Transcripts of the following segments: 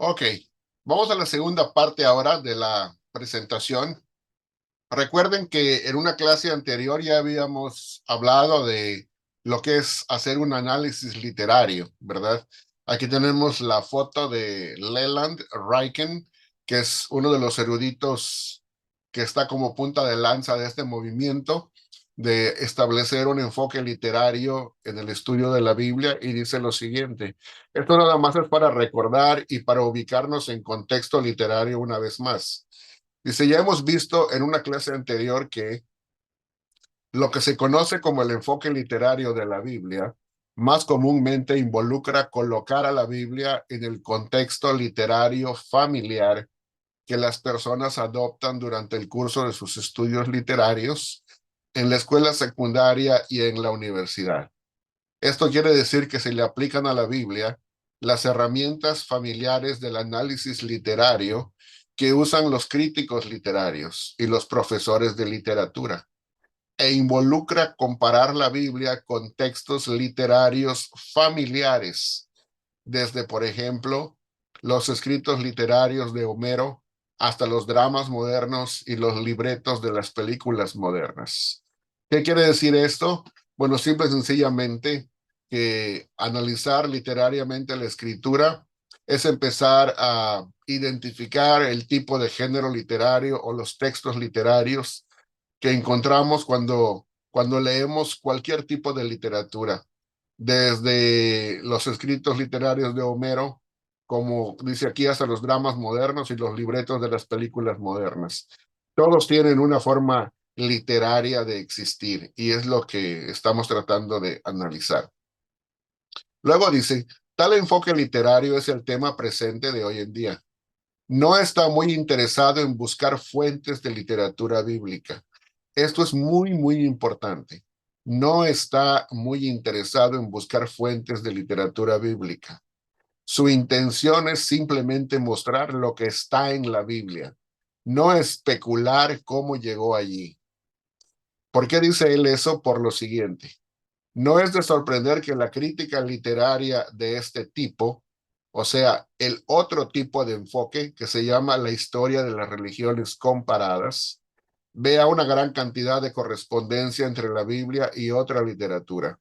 Ok, vamos a la segunda parte ahora de la presentación. Recuerden que en una clase anterior ya habíamos hablado de lo que es hacer un análisis literario, ¿verdad? Aquí tenemos la foto de Leland Ryken, que es uno de los eruditos que está como punta de lanza de este movimiento de establecer un enfoque literario en el estudio de la Biblia, y dice lo siguiente: esto nada más es para recordar y para ubicarnos en contexto literario una vez más. Dice, ya hemos visto en una clase anterior que lo que se conoce como el enfoque literario de la Biblia más comúnmente involucra colocar a la Biblia en el contexto literario familiar que las personas adoptan durante el curso de sus estudios literarios en la escuela secundaria y en la universidad. Esto quiere decir que se le aplican a la Biblia las herramientas familiares del análisis literario que usan los críticos literarios y los profesores de literatura, e involucra comparar la Biblia con textos literarios familiares, desde, por ejemplo, los escritos literarios de Homero hasta los dramas modernos y los libretos de las películas modernas. ¿Qué quiere decir esto? Bueno, simple y sencillamente que analizar literariamente la escritura es empezar a identificar el tipo de género literario o los textos literarios que encontramos cuando leemos cualquier tipo de literatura, desde los escritos literarios de Homero, como dice aquí, hasta los dramas modernos y los libretos de las películas modernas. Todos tienen una forma literaria de existir y es lo que estamos tratando de analizar. Luego dice, tal enfoque literario es el tema presente de hoy en día. No está muy interesado en buscar fuentes de literatura bíblica. Esto es muy, muy importante. No está muy interesado en buscar fuentes de literatura bíblica. Su intención es simplemente mostrar lo que está en la Biblia, no especular cómo llegó allí. ¿Por qué dice él eso? Por lo siguiente. No es de sorprender que la crítica literaria de este tipo, o sea, el otro tipo de enfoque que se llama la historia de las religiones comparadas, vea una gran cantidad de correspondencia entre la Biblia y otra literatura,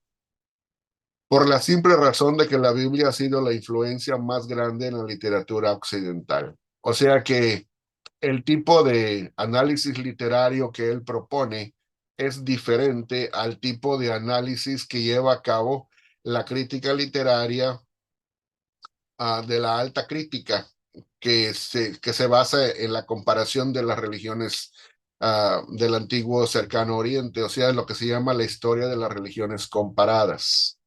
por la simple razón de que la Biblia ha sido la influencia más grande en la literatura occidental. O sea que el tipo de análisis literario que él propone es diferente al tipo de análisis que lleva a cabo la crítica literaria de la alta crítica, que se basa en la comparación de las religiones del antiguo cercano oriente, o sea, lo que se llama la historia de las religiones comparadas.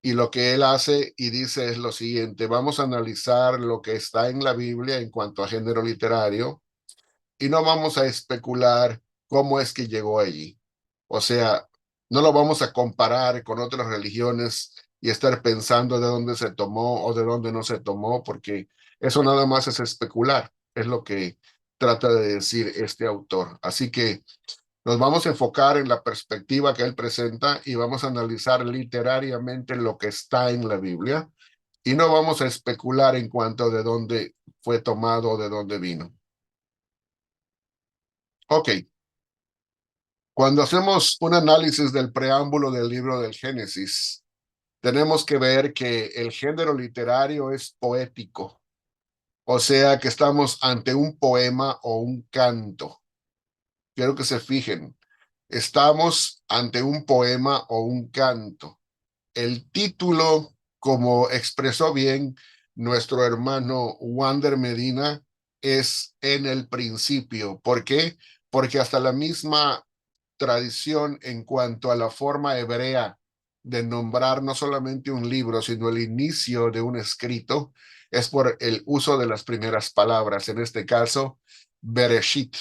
Y lo que él hace y dice es lo siguiente: vamos a analizar lo que está en la Biblia en cuanto a género literario, y no vamos a especular cómo es que llegó allí. O sea, no lo vamos a comparar con otras religiones y estar pensando de dónde se tomó o de dónde no se tomó, porque eso nada más es especular, es lo que trata de decir este autor. Así que nos vamos a enfocar en la perspectiva que él presenta y vamos a analizar literariamente lo que está en la Biblia, y no vamos a especular en cuanto a de dónde fue tomado o de dónde vino. Ok, cuando hacemos un análisis del preámbulo del libro del Génesis, tenemos que ver que el género literario es poético, o sea que estamos ante un poema o un canto. Quiero que se fijen, estamos ante un poema o un canto. El título, como expresó bien nuestro hermano Wander Medina, es En el principio. ¿Por qué? Porque hasta la misma tradición en cuanto a la forma hebrea de nombrar no solamente un libro, sino el inicio de un escrito, es por el uso de las primeras palabras, en este caso, Bereshit.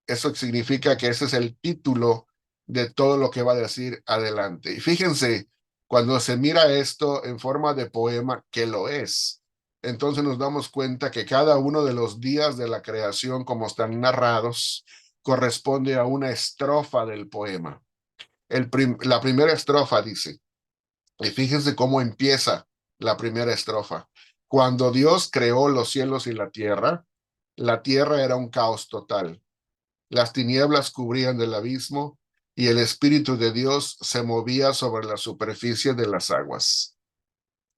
Eso significa que ese es el título de todo lo que va a decir adelante. Y fíjense, cuando se mira esto en forma de poema, que lo es, entonces nos damos cuenta que cada uno de los días de la creación, como están narrados, corresponde a una estrofa del poema. La primera estrofa dice, y fíjense cómo empieza la primera estrofa: Cuando Dios creó los cielos y la tierra era un caos total. Las tinieblas cubrían el abismo y el Espíritu de Dios se movía sobre la superficie de las aguas.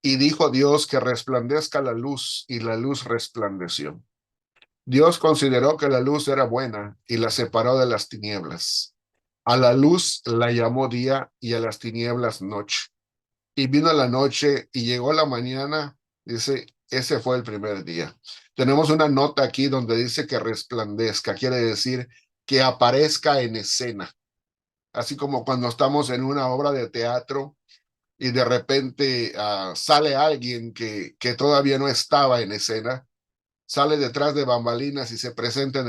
Y dijo Dios que resplandezca la luz, y la luz resplandeció. Dios consideró que la luz era buena y la separó de las tinieblas. A la luz la llamó día y a las tinieblas noche. Y vino la noche y llegó la mañana, dice, ese fue el primer día. Tenemos una nota aquí donde dice que resplandezca, quiere decir que aparezca en escena. Así como cuando estamos en una obra de teatro y de repente sale alguien que todavía no estaba en escena, sale detrás de bambalinas y se presenta en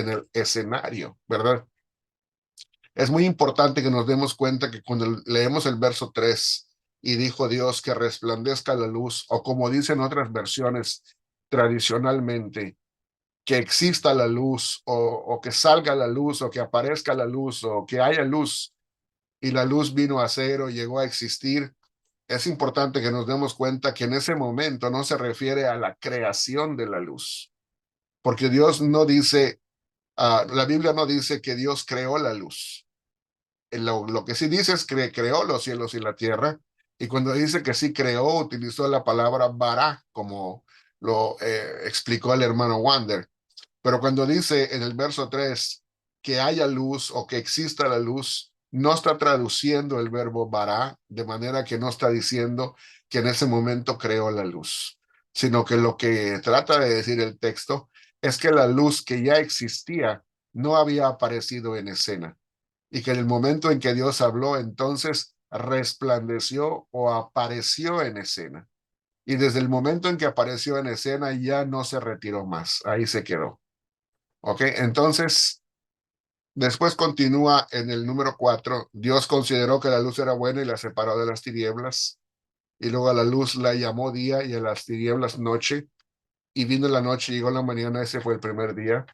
el escenario, ¿verdad? Es muy importante que nos demos cuenta que cuando leemos el verso 3 y dijo Dios que resplandezca la luz, o como dicen otras versiones tradicionalmente, que exista la luz, o que salga la luz, o que aparezca la luz, o que haya luz, y la luz vino a ser o llegó a existir, es importante que nos demos cuenta que en ese momento no se refiere a la creación de la luz, porque Dios no dice, la Biblia no dice que Dios creó la luz. Lo que sí dice es que creó los cielos y la tierra, y cuando dice que sí creó, utilizó la palabra bara, como lo explicó el hermano Wander. Pero cuando dice en el verso 3 que haya luz o que exista la luz, no está traduciendo el verbo bara, de manera que no está diciendo que en ese momento creó la luz, sino que lo que trata de decir el texto es que la luz que ya existía no había aparecido en escena, y que en el momento en que Dios habló, entonces resplandeció o apareció en escena. Y desde el momento en que apareció en escena ya no se retiró más, ahí se quedó. ¿Ok? Entonces, después continúa en el número 4. Dios consideró que la luz era buena y la separó de las tinieblas. Y luego a la luz la llamó día y a las tinieblas noche. Y vino la noche y llegó la mañana, ese fue el primer día.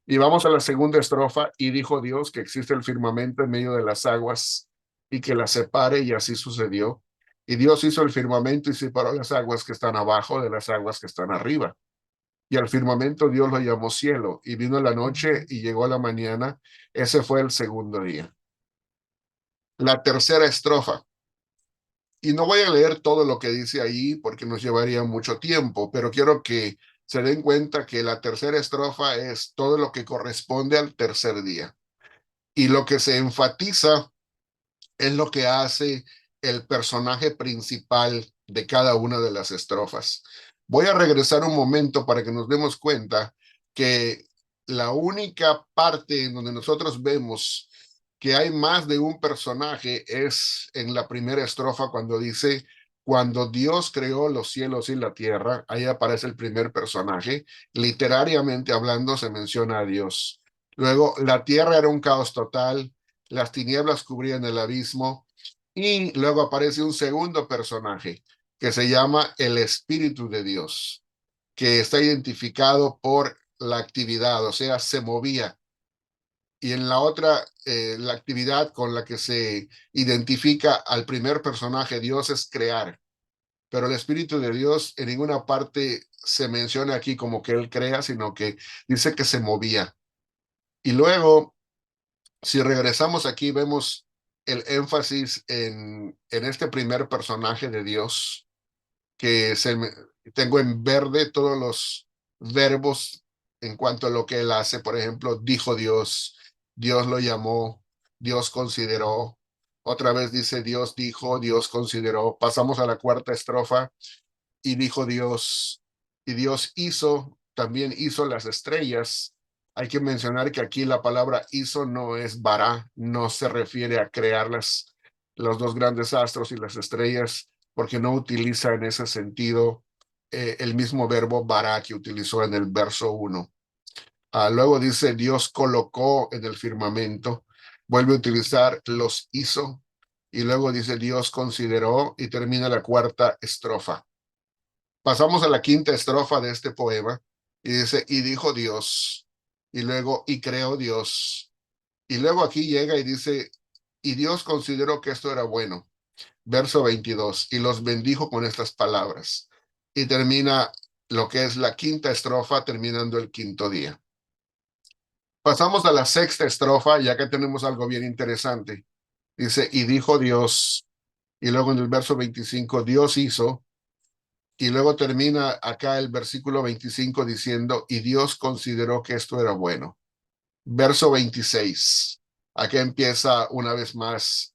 Y vamos a la segunda estrofa. Y dijo Dios que existe el firmamento en medio de las aguas y que las separe, y así sucedió. Y Dios hizo el firmamento y separó las aguas que están abajo de las aguas que están arriba. Y al firmamento Dios lo llamó cielo, y vino la noche y llegó la mañana. Ese fue el segundo día. La tercera estrofa. Y no voy a leer todo lo que dice ahí porque nos llevaría mucho tiempo, pero quiero que se den cuenta que la tercera estrofa es todo lo que corresponde al tercer día. Y lo que se enfatiza es lo que hace el personaje principal de cada una de las estrofas. Voy a regresar un momento para que nos demos cuenta que la única parte en donde nosotros vemos que hay más de un personaje es en la primera estrofa cuando dice, cuando Dios creó los cielos y la tierra, ahí aparece el primer personaje, literariamente hablando se menciona a Dios. Luego, la tierra era un caos total, las tinieblas cubrían el abismo, y luego aparece un segundo personaje que se llama el Espíritu de Dios, que está identificado por la actividad, o sea, se movía. Y en la otra, la actividad con la que se identifica al primer personaje, Dios, es crear. Pero el Espíritu de Dios en ninguna parte se menciona aquí como que Él crea, sino que dice que se movía. Y luego, si regresamos aquí, vemos el énfasis en este primer personaje de Dios, que tengo en verde todos los verbos en cuanto a lo que él hace. Por ejemplo, dijo Dios, Dios lo llamó, Dios consideró. Otra vez dice Dios dijo, Dios consideró. Pasamos a la cuarta estrofa y dijo Dios, y Dios hizo, también hizo las estrellas. Hay que mencionar que aquí la palabra hizo no es bara, no se refiere a crear los dos grandes astros y las estrellas, porque no utiliza en ese sentido el mismo verbo bara que utilizó en el verso 1. Luego dice Dios colocó en el firmamento, vuelve a utilizar los hizo, y luego dice Dios consideró, y termina la cuarta estrofa. Pasamos a la quinta estrofa de este poema y dice, y dijo Dios, y luego, y creó Dios. Y luego aquí llega y dice, y Dios consideró que esto era bueno. Verso 22, y los bendijo con estas palabras. y termina lo que es la quinta estrofa, terminando el quinto día. Pasamos a la sexta estrofa, ya que tenemos algo bien interesante. Dice, y dijo Dios, y luego en el verso 25, Dios hizo, y luego termina acá el versículo 25 diciendo, y Dios consideró que esto era bueno. Verso 26, aquí empieza una vez más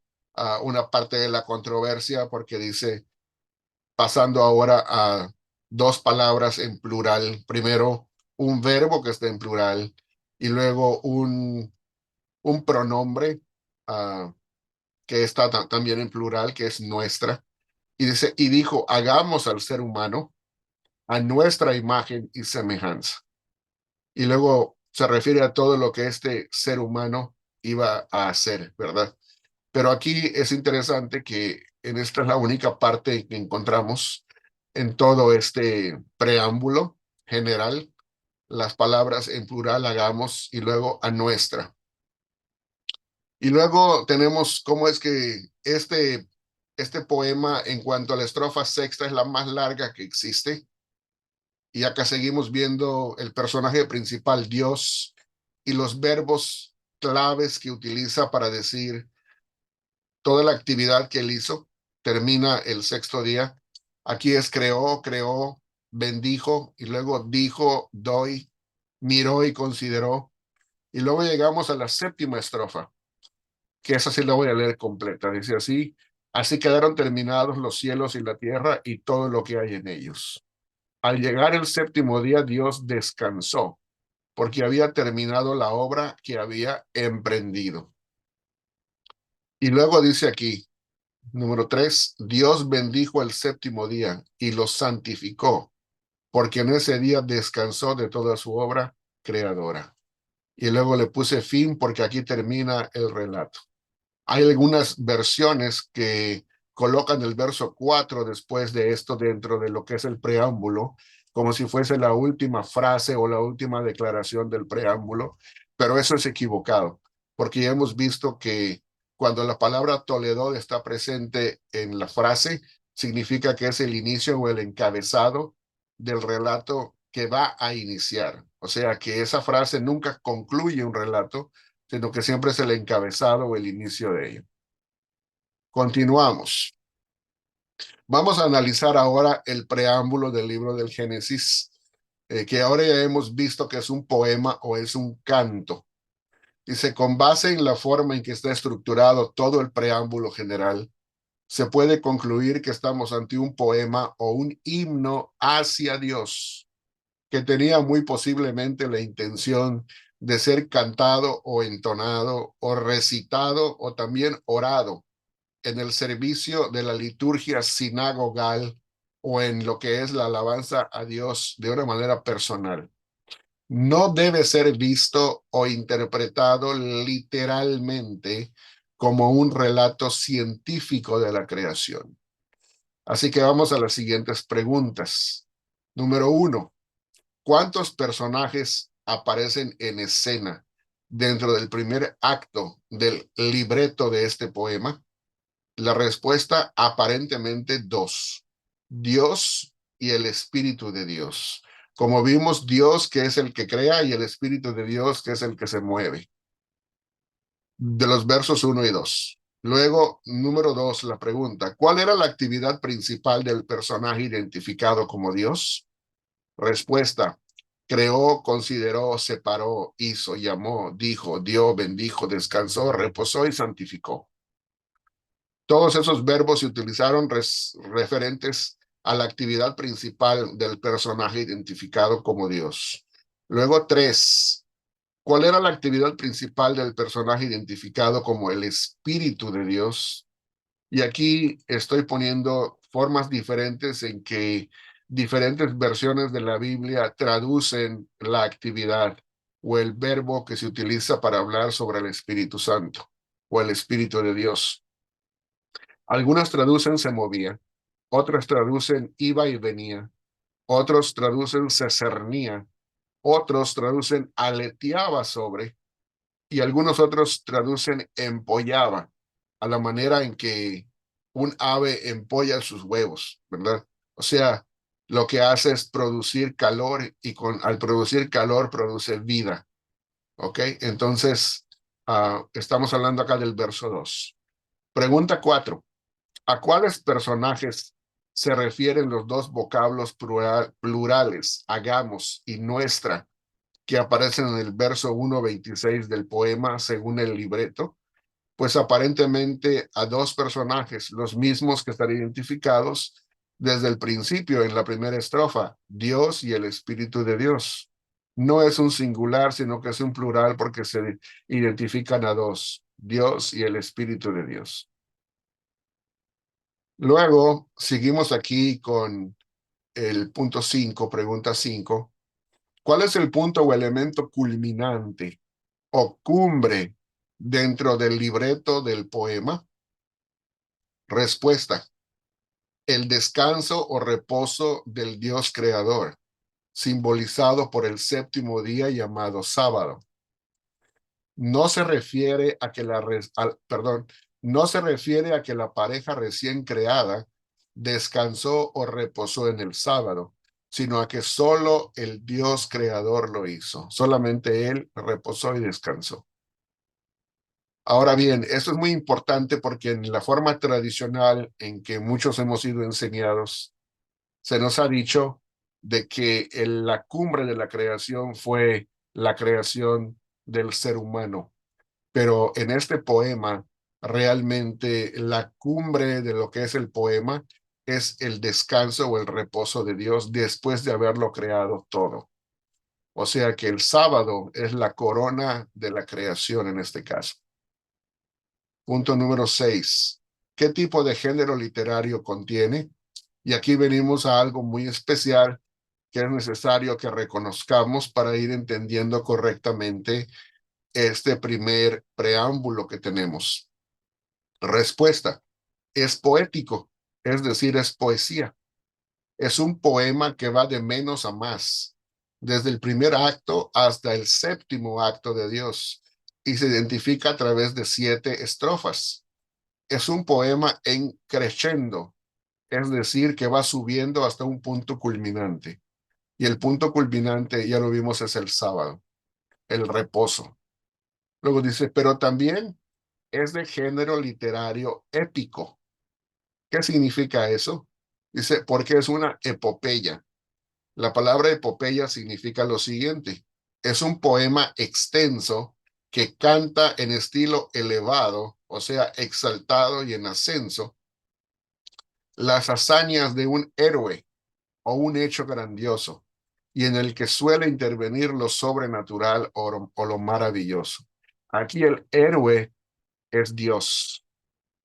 una parte de la controversia, porque dice, pasando ahora a dos palabras en plural, primero un verbo que está en plural, y luego un pronombre que está también en plural, que es nuestra. Y dice, y dijo, hagamos al ser humano a nuestra imagen y semejanza. Y luego se refiere a todo lo que este ser humano iba a hacer, ¿verdad? Pero aquí es interesante que en esta es la única parte que encontramos en todo este preámbulo general, las palabras en plural hagamos y luego a nuestra. Y luego tenemos cómo es que este poema en cuanto a la estrofa sexta es la más larga que existe. Y acá seguimos viendo el personaje principal, Dios, y los verbos claves que utiliza para decir toda la actividad que él hizo. Termina el sexto día. Aquí es creó, bendijo, y luego dijo, doy, miró y consideró. Y luego llegamos a la séptima estrofa, que esa sí la voy a leer completa. Dice así, así quedaron terminados los cielos y la tierra y todo lo que hay en ellos. Al llegar el séptimo día, Dios descansó, porque había terminado la obra que había emprendido. Y luego dice aquí, número 3, Dios bendijo el séptimo día y lo santificó, porque en ese día descansó de toda su obra creadora. Y luego le puse fin porque aquí termina el relato. Hay algunas versiones que colocan el verso 4 después de esto dentro de lo que es el preámbulo, como si fuese la última frase o la última declaración del preámbulo, pero eso es equivocado, porque ya hemos visto que cuando la palabra Toledot está presente en la frase, significa que es el inicio o el encabezado del relato que va a iniciar. O sea, que esa frase nunca concluye un relato, sino que siempre es el encabezado o el inicio de ello. Continuamos. Vamos a analizar ahora el preámbulo del libro del Génesis, que ahora ya hemos visto que es un poema o es un canto. Dice, con base en la forma en que está estructurado todo el preámbulo general, se puede concluir que estamos ante un poema o un himno hacia Dios, que tenía muy posiblemente la intención de ser cantado o entonado o recitado o también orado en el servicio de la liturgia sinagogal o en lo que es la alabanza a Dios de una manera personal. No debe ser visto o interpretado literalmente como un relato científico de la creación. Así que vamos a las siguientes preguntas. Número 1. ¿Cuántos personajes aparecen en escena dentro del primer acto del libreto de este poema? La respuesta aparentemente dos. Dios y el Espíritu de Dios. Como vimos, Dios que es el que crea y el Espíritu de Dios que es el que se mueve. De los versos 1 y 2. Luego, número 2, la pregunta, ¿cuál era la actividad principal del personaje identificado como Dios? Respuesta, creó, consideró, separó, hizo, llamó, dijo, dio, bendijo, descansó, reposó y santificó. Todos esos verbos se utilizaron referentes a la actividad principal del personaje identificado como Dios. Luego, 3. ¿Cuál era la actividad principal del personaje identificado como el Espíritu de Dios? Y aquí estoy poniendo formas diferentes en que diferentes versiones de la Biblia traducen la actividad o el verbo que se utiliza para hablar sobre el Espíritu Santo o el Espíritu de Dios. Algunas traducen se movía, otras traducen iba y venía, otros traducen se cernía, otros traducen aleteaba sobre, y algunos otros traducen empollaba, a la manera en que un ave empolla sus huevos, ¿verdad? O sea, lo que hace es producir calor y al producir calor produce vida. ¿Ok? Entonces, estamos hablando acá del verso 2. Pregunta 4. ¿A cuáles personajes se refieren los dos vocablos plurales, hagamos y nuestra, que aparecen en el verso 1:26 del poema según el libreto? Pues aparentemente a dos personajes, los mismos que están identificados desde el principio en la primera estrofa, Dios y el Espíritu de Dios. No es un singular, sino que es un plural porque se identifican a dos, Dios y el Espíritu de Dios. Luego, seguimos aquí con el punto 5, pregunta 5. ¿Cuál es el punto o elemento culminante o cumbre dentro del libreto del poema? Respuesta: el descanso o reposo del Dios creador, simbolizado por el séptimo día llamado sábado. No se refiere a que no se refiere a que la pareja recién creada descansó o reposó en el sábado, sino a que solo el Dios creador lo hizo. Solamente Él reposó y descansó. Ahora bien, esto es muy importante porque en la forma tradicional en que muchos hemos sido enseñados, se nos ha dicho de que la cumbre de la creación fue la creación del ser humano. Pero en este poema, realmente la cumbre de lo que es el poema es el descanso o el reposo de Dios después de haberlo creado todo. O sea que el sábado es la corona de la creación en este caso. Punto número 6. ¿Qué tipo de género literario contiene? Y aquí venimos a algo muy especial que es necesario que reconozcamos para ir entendiendo correctamente este primer preámbulo que tenemos. Respuesta: es poético, es decir, es poesía. Es un poema que va de menos a más, desde el primer acto hasta el séptimo acto de Dios, y se identifica a través de 7 estrofas. Es un poema en crescendo, es decir, que va subiendo hasta un punto culminante. Y el punto culminante, ya lo vimos, es el sábado, el reposo. Luego dice, pero también es de género literario épico. ¿Qué significa eso? Dice, porque es una epopeya. La palabra epopeya significa lo siguiente: es un poema extenso que canta en estilo elevado, o sea, exaltado y en ascenso, las hazañas de un héroe o un hecho grandioso, y en el que suele intervenir lo sobrenatural o lo maravilloso. Aquí el héroe es Dios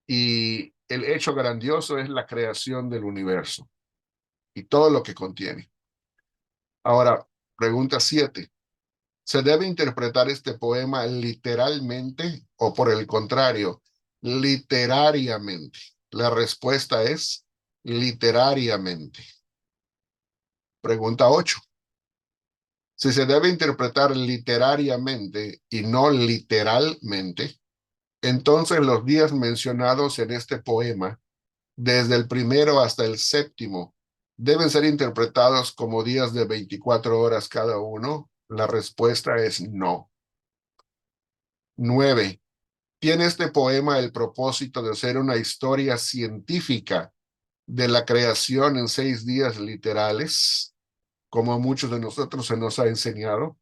y el hecho grandioso es la creación del universo y todo lo que contiene. Ahora, pregunta 7. ¿Se debe interpretar este poema literalmente o por el contrario, literariamente? La respuesta es literariamente. Pregunta 8. Si se debe interpretar literariamente y no literalmente, entonces los días mencionados en este poema, desde el primero hasta el séptimo, deben ser interpretados como días de 24 horas cada uno. La respuesta es no. 9. ¿Tiene este poema el propósito de ser una historia científica de la creación en 6 días literales, como a muchos de nosotros se nos ha enseñado?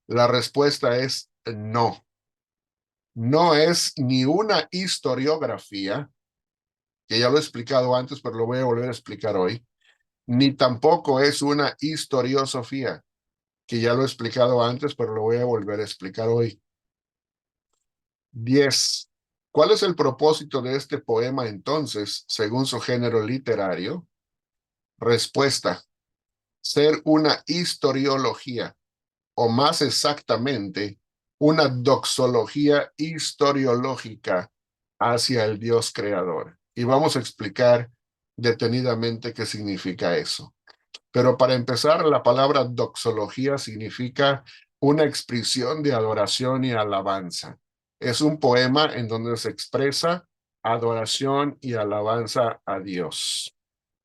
La respuesta es no. No es ni una historiografía, que ya lo he explicado antes, pero lo voy a volver a explicar hoy, ni tampoco es una historiosofía, que ya lo he explicado antes, pero lo voy a volver a explicar hoy. 10. ¿Cuál es el propósito de este poema entonces, según su género literario? Respuesta: ser una historiología, o más exactamente, una doxología historiológica hacia el Dios creador. Y vamos a explicar detenidamente qué significa eso. Pero para empezar, la palabra doxología significa una expresión de adoración y alabanza. Es un poema en donde se expresa adoración y alabanza a Dios.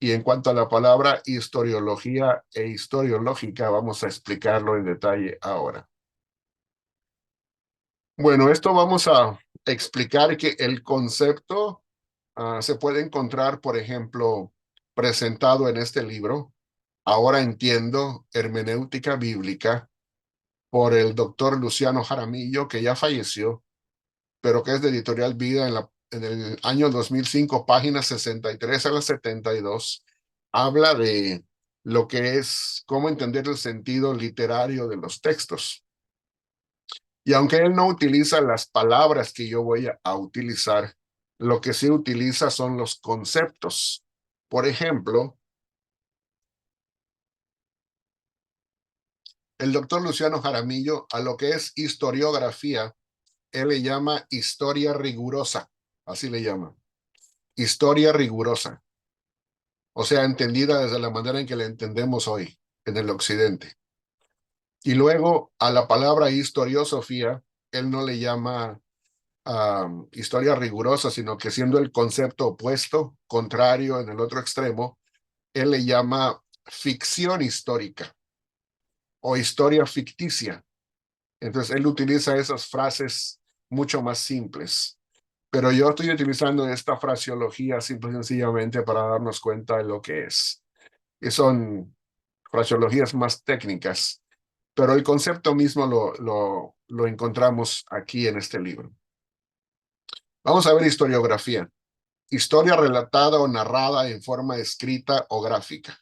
Y en cuanto a la palabra historiología e historiológica, vamos a explicarlo en detalle ahora. Bueno, esto vamos a explicar que el concepto se puede encontrar, por ejemplo, presentado en este libro, Ahora entiendo hermenéutica bíblica, por el doctor Luciano Jaramillo, que ya falleció, pero que es de Editorial Vida en el año 2005, páginas 63 a las 72, habla de lo que es cómo entender el sentido literario de los textos. Y aunque él no utiliza las palabras que yo voy a utilizar, lo que sí utiliza son los conceptos. Por ejemplo, el doctor Luciano Jaramillo, a lo que es historiografía, él le llama historia rigurosa, así le llama, historia rigurosa, o sea, entendida desde la manera en que la entendemos hoy en el occidente. Y luego a la palabra historiosofía, él no le llama historia rigurosa, sino que siendo el concepto opuesto, contrario en el otro extremo, él le llama ficción histórica o historia ficticia. Entonces él utiliza esas frases mucho más simples. Pero yo estoy utilizando esta fraseología simple y sencillamente para darnos cuenta de lo que es. Y son fraseologías más técnicas, pero el concepto mismo lo encontramos aquí en este libro. Vamos a ver historiografía. Historia relatada o narrada en forma escrita o gráfica.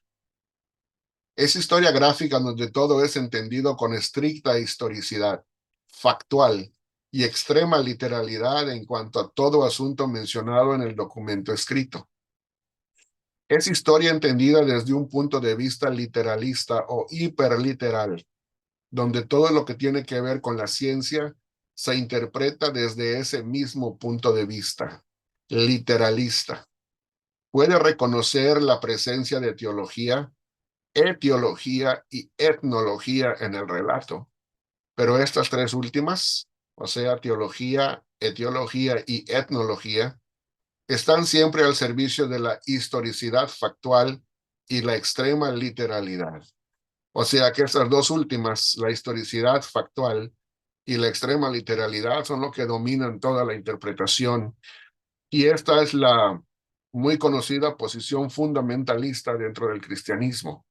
Es historia gráfica donde todo es entendido con estricta historicidad, factual y extrema literalidad en cuanto a todo asunto mencionado en el documento escrito. Es historia entendida desde un punto de vista literalista o hiperliteral, donde todo lo que tiene que ver con la ciencia se interpreta desde ese mismo punto de vista, literalista. Puede reconocer la presencia de teología, etiología y etnología en el relato, pero estas tres últimas, o sea, teología, etiología y etnología, están siempre al servicio de la historicidad factual y la extrema literalidad. O sea que estas dos últimas, la historicidad factual y la extrema literalidad, son lo que dominan toda la interpretación. Y esta es la muy conocida posición fundamentalista dentro del cristianismo,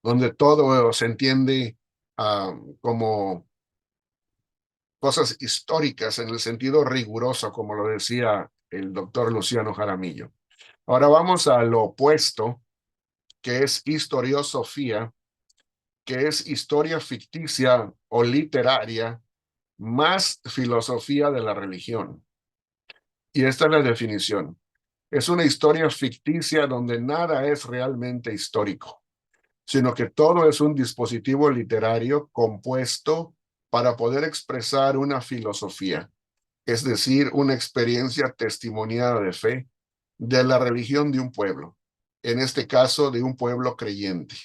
donde todo se entiende como cosas históricas en el sentido riguroso, como lo decía el doctor Luciano Jaramillo. Ahora vamos a lo opuesto, que es historiosofía, que es historia ficticia o literaria más filosofía de la religión. Y esta es la definición. Es una historia ficticia donde nada es realmente histórico, sino que todo es un dispositivo literario compuesto para poder expresar una filosofía, es decir, una experiencia testimoniada de fe de la religión de un pueblo, en este caso de un pueblo creyente.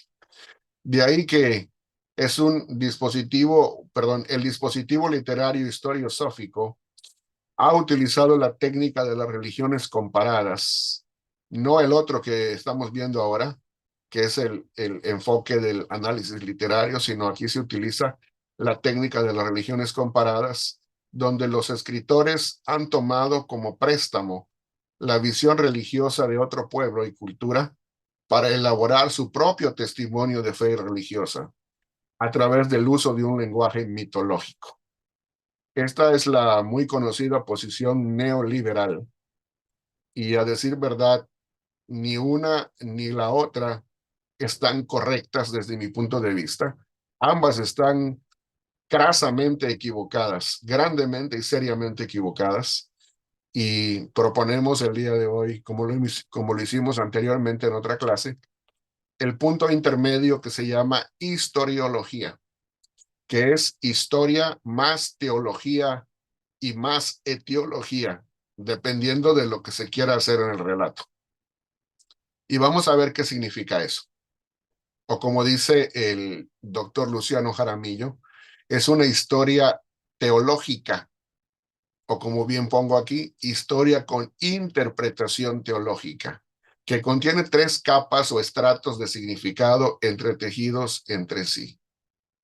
De ahí que es un dispositivo, perdón, el dispositivo literario historiosófico ha utilizado la técnica de las religiones comparadas, no el otro que estamos viendo ahora, que es el enfoque del análisis literario, sino aquí se utiliza la técnica de las religiones comparadas, donde los escritores han tomado como préstamo la visión religiosa de otro pueblo y cultura para elaborar su propio testimonio de fe religiosa a través del uso de un lenguaje mitológico. Esta es la muy conocida posición neoliberal y, a decir verdad, ni una ni la otra están correctas desde mi punto de vista. Ambas están crasamente equivocadas, grandemente y seriamente equivocadas, y proponemos el día de hoy, como lo hicimos anteriormente en otra clase, el punto intermedio que se llama historiología, que es historia más teología y más etiología, dependiendo de lo que se quiera hacer en el relato. Y vamos a ver qué significa eso. O como dice el doctor Luciano Jaramillo, es una historia teológica, o como bien pongo aquí, historia con interpretación teológica. que contiene tres capas o estratos de significado entretejidos entre sí.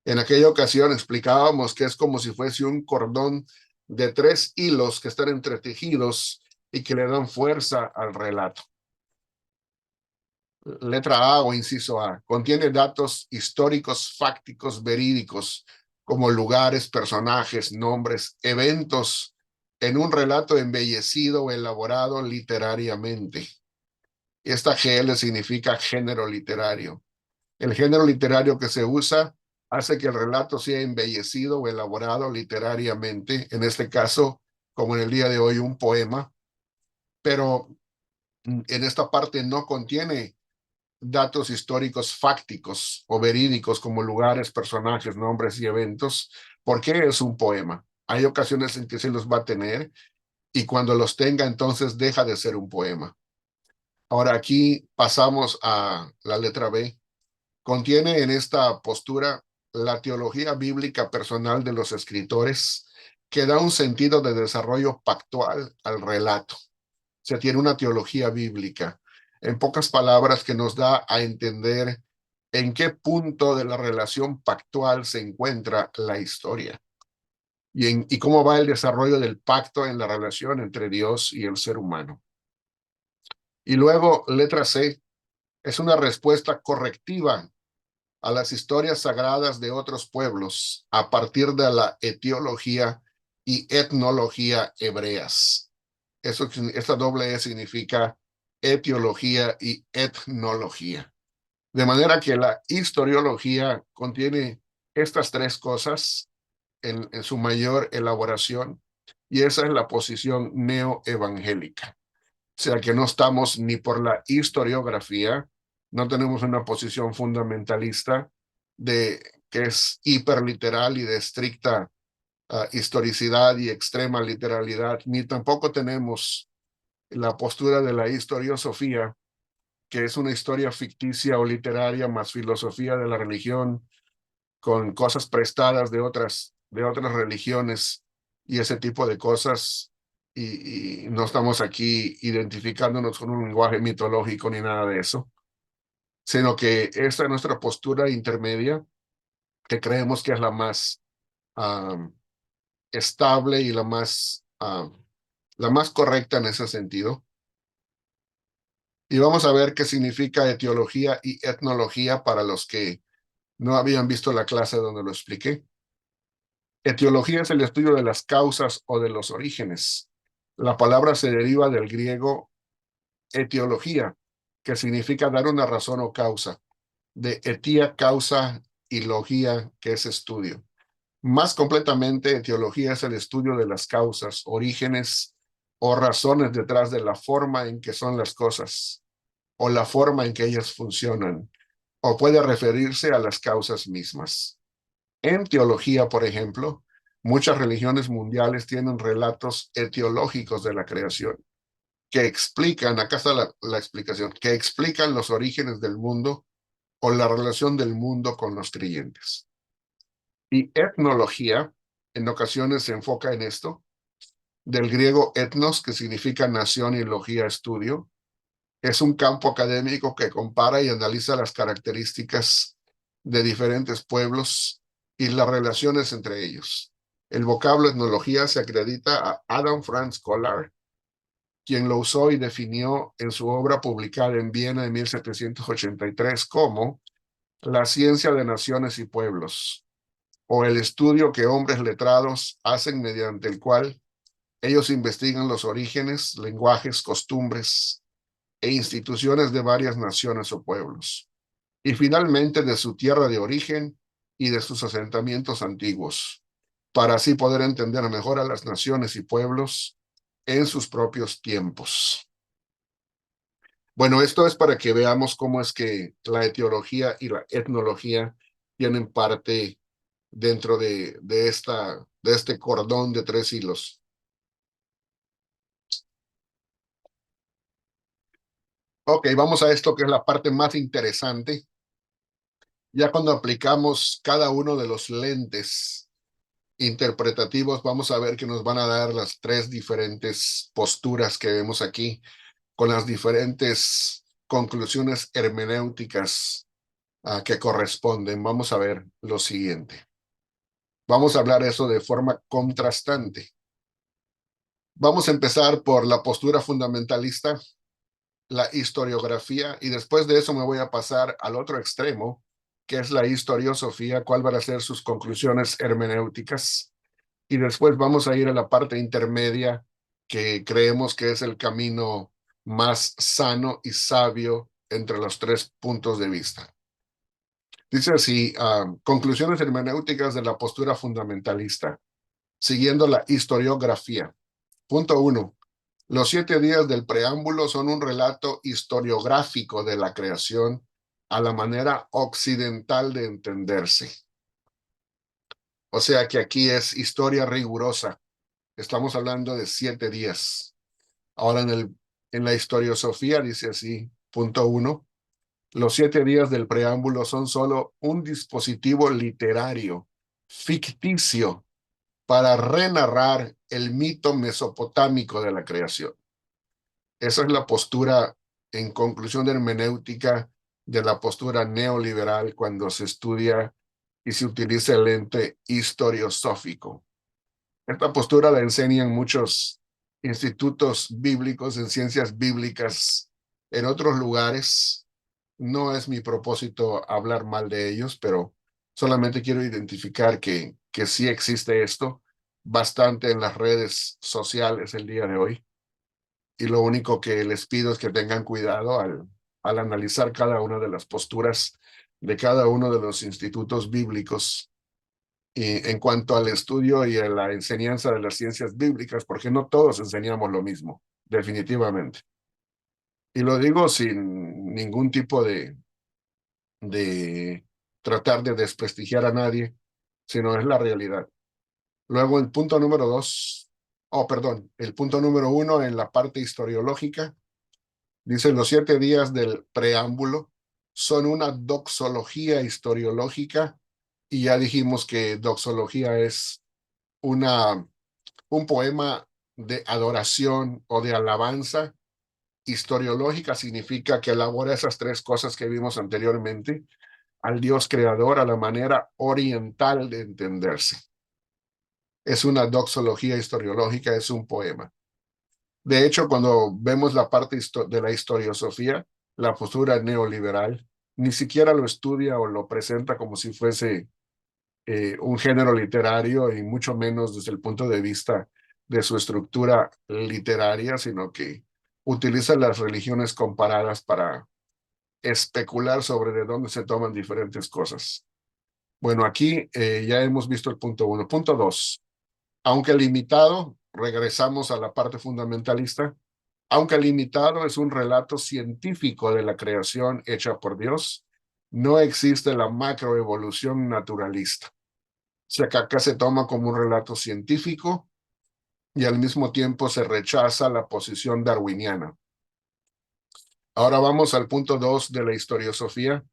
En aquella ocasión explicábamos que es como si fuese un cordón de tres hilos que están entretejidos y que le dan fuerza al relato. Letra A o inciso A. Contiene datos históricos, fácticos, verídicos, como lugares, personajes, nombres, eventos, en un relato embellecido o elaborado literariamente. Esta GL significa género literario. El género literario que se usa hace que el relato sea embellecido o elaborado literariamente, en este caso, como en el día de hoy, un poema, pero en esta parte no contiene datos históricos fácticos o verídicos como lugares, personajes, nombres y eventos. ¿Por qué es un poema? Hay ocasiones en que se los va a tener y cuando los tenga entonces deja de ser un poema. Ahora aquí pasamos a la letra B. Contiene en esta postura la teología bíblica personal de los escritores que da un sentido de desarrollo pactual al relato. Se tiene una teología bíblica, en pocas palabras, que nos da a entender en qué punto de la relación pactual se encuentra la historia y cómo va el desarrollo del pacto en la relación entre Dios y el ser humano. Y luego, letra C, es una respuesta correctiva a las historias sagradas de otros pueblos a partir de la etiología y etnología hebreas. Esta doble E significa etiología y etnología. De manera que la historiología contiene estas tres cosas en su mayor elaboración y esa es la posición neoevangélica. O sea que no estamos ni por la historiografía, no tenemos una posición fundamentalista de que es hiperliteral y de estricta historicidad y extrema literalidad, ni tampoco tenemos la postura de la historiosofía, que es una historia ficticia o literaria más filosofía de la religión con cosas prestadas de otras religiones y ese tipo de cosas. Y no estamos aquí identificándonos con un lenguaje mitológico ni nada de eso, sino que esta es nuestra postura intermedia, que creemos que es la más estable y la más correcta en ese sentido. Y vamos a ver qué significa etiología y etnología para los que no habían visto la clase donde lo expliqué. Etiología es el estudio de las causas o de los orígenes. La palabra se deriva del griego etiología, que significa dar una razón o causa, de etía, causa, y logía, que es estudio. Más completamente, etiología es el estudio de las causas, orígenes o razones detrás de la forma en que son las cosas o la forma en que ellas funcionan, o puede referirse a las causas mismas. En teología, por ejemplo, muchas religiones mundiales tienen relatos etiológicos de la creación que explican, acá está la explicación, que explican los orígenes del mundo o la relación del mundo con los creyentes. Y etnología, en ocasiones se enfoca en esto, del griego etnos, que significa nación, y logía, estudio. Es un campo académico que compara y analiza las características de diferentes pueblos y las relaciones entre ellos. El vocablo etnología se acredita a Adam Franz Collar, quien lo usó y definió en su obra publicada en Viena en 1783 como la ciencia de naciones y pueblos, o el estudio que hombres letrados hacen mediante el cual ellos investigan los orígenes, lenguajes, costumbres e instituciones de varias naciones o pueblos, y finalmente de su tierra de origen y de sus asentamientos antiguos, para así poder entender mejor a las naciones y pueblos en sus propios tiempos. Bueno, esto es para que veamos cómo es que la etiología y la etnología tienen parte dentro de este cordón de tres hilos. Ok, vamos a esto que es la parte más interesante. Ya cuando aplicamos cada uno de los lentes interpretativos, vamos a ver que nos van a dar las tres diferentes posturas que vemos aquí, con las diferentes conclusiones hermenéuticas que corresponden. Vamos a ver lo siguiente. Vamos a hablar eso de forma contrastante. Vamos a empezar por la postura fundamentalista, la historiografía, y después de eso me voy a pasar al otro extremo, que es la historiosofía, cuál van a ser sus conclusiones hermenéuticas. Y después vamos a ir a la parte intermedia, que creemos que es el camino más sano y sabio entre los tres puntos de vista. Dice así, conclusiones hermenéuticas de la postura fundamentalista, siguiendo la historiografía. Punto 1. Los 7 días del preámbulo son un relato historiográfico de la creación a la manera occidental de entenderse. O sea que aquí es historia rigurosa. Estamos hablando de 7 días. Ahora en la historiosofía dice así, punto 1. Los 7 días del preámbulo son solo un dispositivo literario, ficticio, para renarrar el mito mesopotámico de la creación. Esa es la postura, en conclusión de hermenéutica, de la postura neoliberal cuando se estudia y se utiliza el lente historiosófico. Esta postura la enseñan muchos institutos bíblicos, en ciencias bíblicas, en otros lugares. No es mi propósito hablar mal de ellos, pero solamente quiero identificar que sí existe esto bastante en las redes sociales el día de hoy. Y lo único que les pido es que tengan cuidado al analizar cada una de las posturas de cada uno de los institutos bíblicos y en cuanto al estudio y a la enseñanza de las ciencias bíblicas, porque no todos enseñamos lo mismo, definitivamente. Y lo digo sin ningún tipo de tratar de desprestigiar a nadie, sino es la realidad. Luego el punto número 2, perdón, el punto número 1 en la parte historiológica, dice los 7 días del preámbulo son una doxología historiológica y ya dijimos que doxología es un poema de adoración o de alabanza. Historiológica significa que elabora esas tres cosas que vimos anteriormente al Dios creador a la manera oriental de entenderse. Es una doxología historiológica, es un poema. De hecho, cuando vemos la parte de la historiosofía, la postura neoliberal ni siquiera lo estudia o lo presenta como si fuese un género literario y mucho menos desde el punto de vista de su estructura literaria, sino que utiliza las religiones comparadas para especular sobre de dónde se toman diferentes cosas. Bueno, aquí ya hemos visto el punto 1. Punto 2. Aunque limitado, regresamos a la parte fundamentalista, aunque limitado es un relato científico de la creación hecha por Dios, no existe la macroevolución naturalista. O sea que acá se toma como un relato científico y al mismo tiempo se rechaza la posición darwiniana. Ahora vamos al punto 2 de la historiosofía.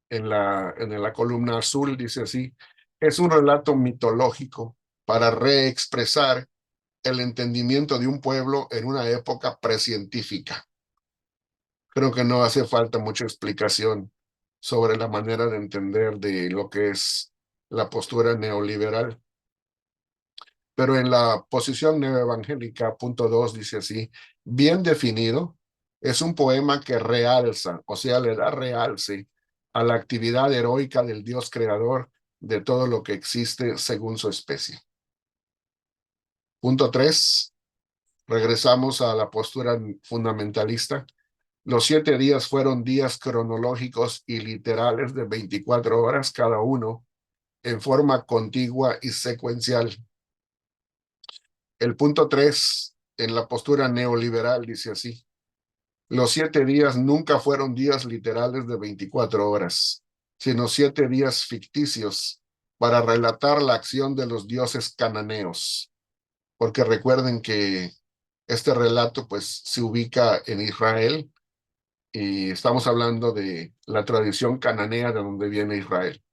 En la columna azul dice así, es un relato mitológico para reexpresar el entendimiento de un pueblo en una época precientífica. Creo que no hace falta mucha explicación sobre la manera de entender de lo que es la postura neoliberal. Pero en la posición neoevangélica, punto 2, dice así, bien definido, es un poema que realza, o sea, le da realce a la actividad heroica del Dios creador de todo lo que existe según su especie. Punto 3, regresamos a la postura fundamentalista. Los 7 días fueron días cronológicos y literales de 24 horas cada uno, en forma contigua y secuencial. El punto 3, en la postura neoliberal, dice así, los 7 días nunca fueron días literales de 24 horas, sino 7 días ficticios para relatar la acción de los dioses cananeos. Porque recuerden que este relato pues se ubica en Israel y estamos hablando de la tradición cananea de donde viene Israel,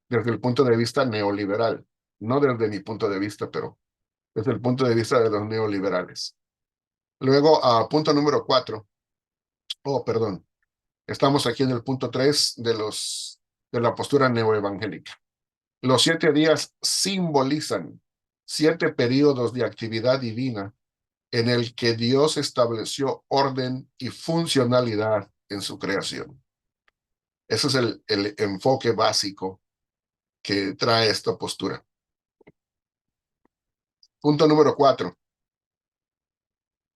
desde el punto de vista neoliberal, no desde mi punto de vista, pero desde el punto de vista de los neoliberales. Luego, a punto número 4, perdón, Estamos aquí en el punto 3 de la postura neoevangélica. Los 7 días simbolizan 7 periodos de actividad divina en el que Dios estableció orden y funcionalidad en su creación. Ese es el enfoque básico que trae esta postura. Punto número 4.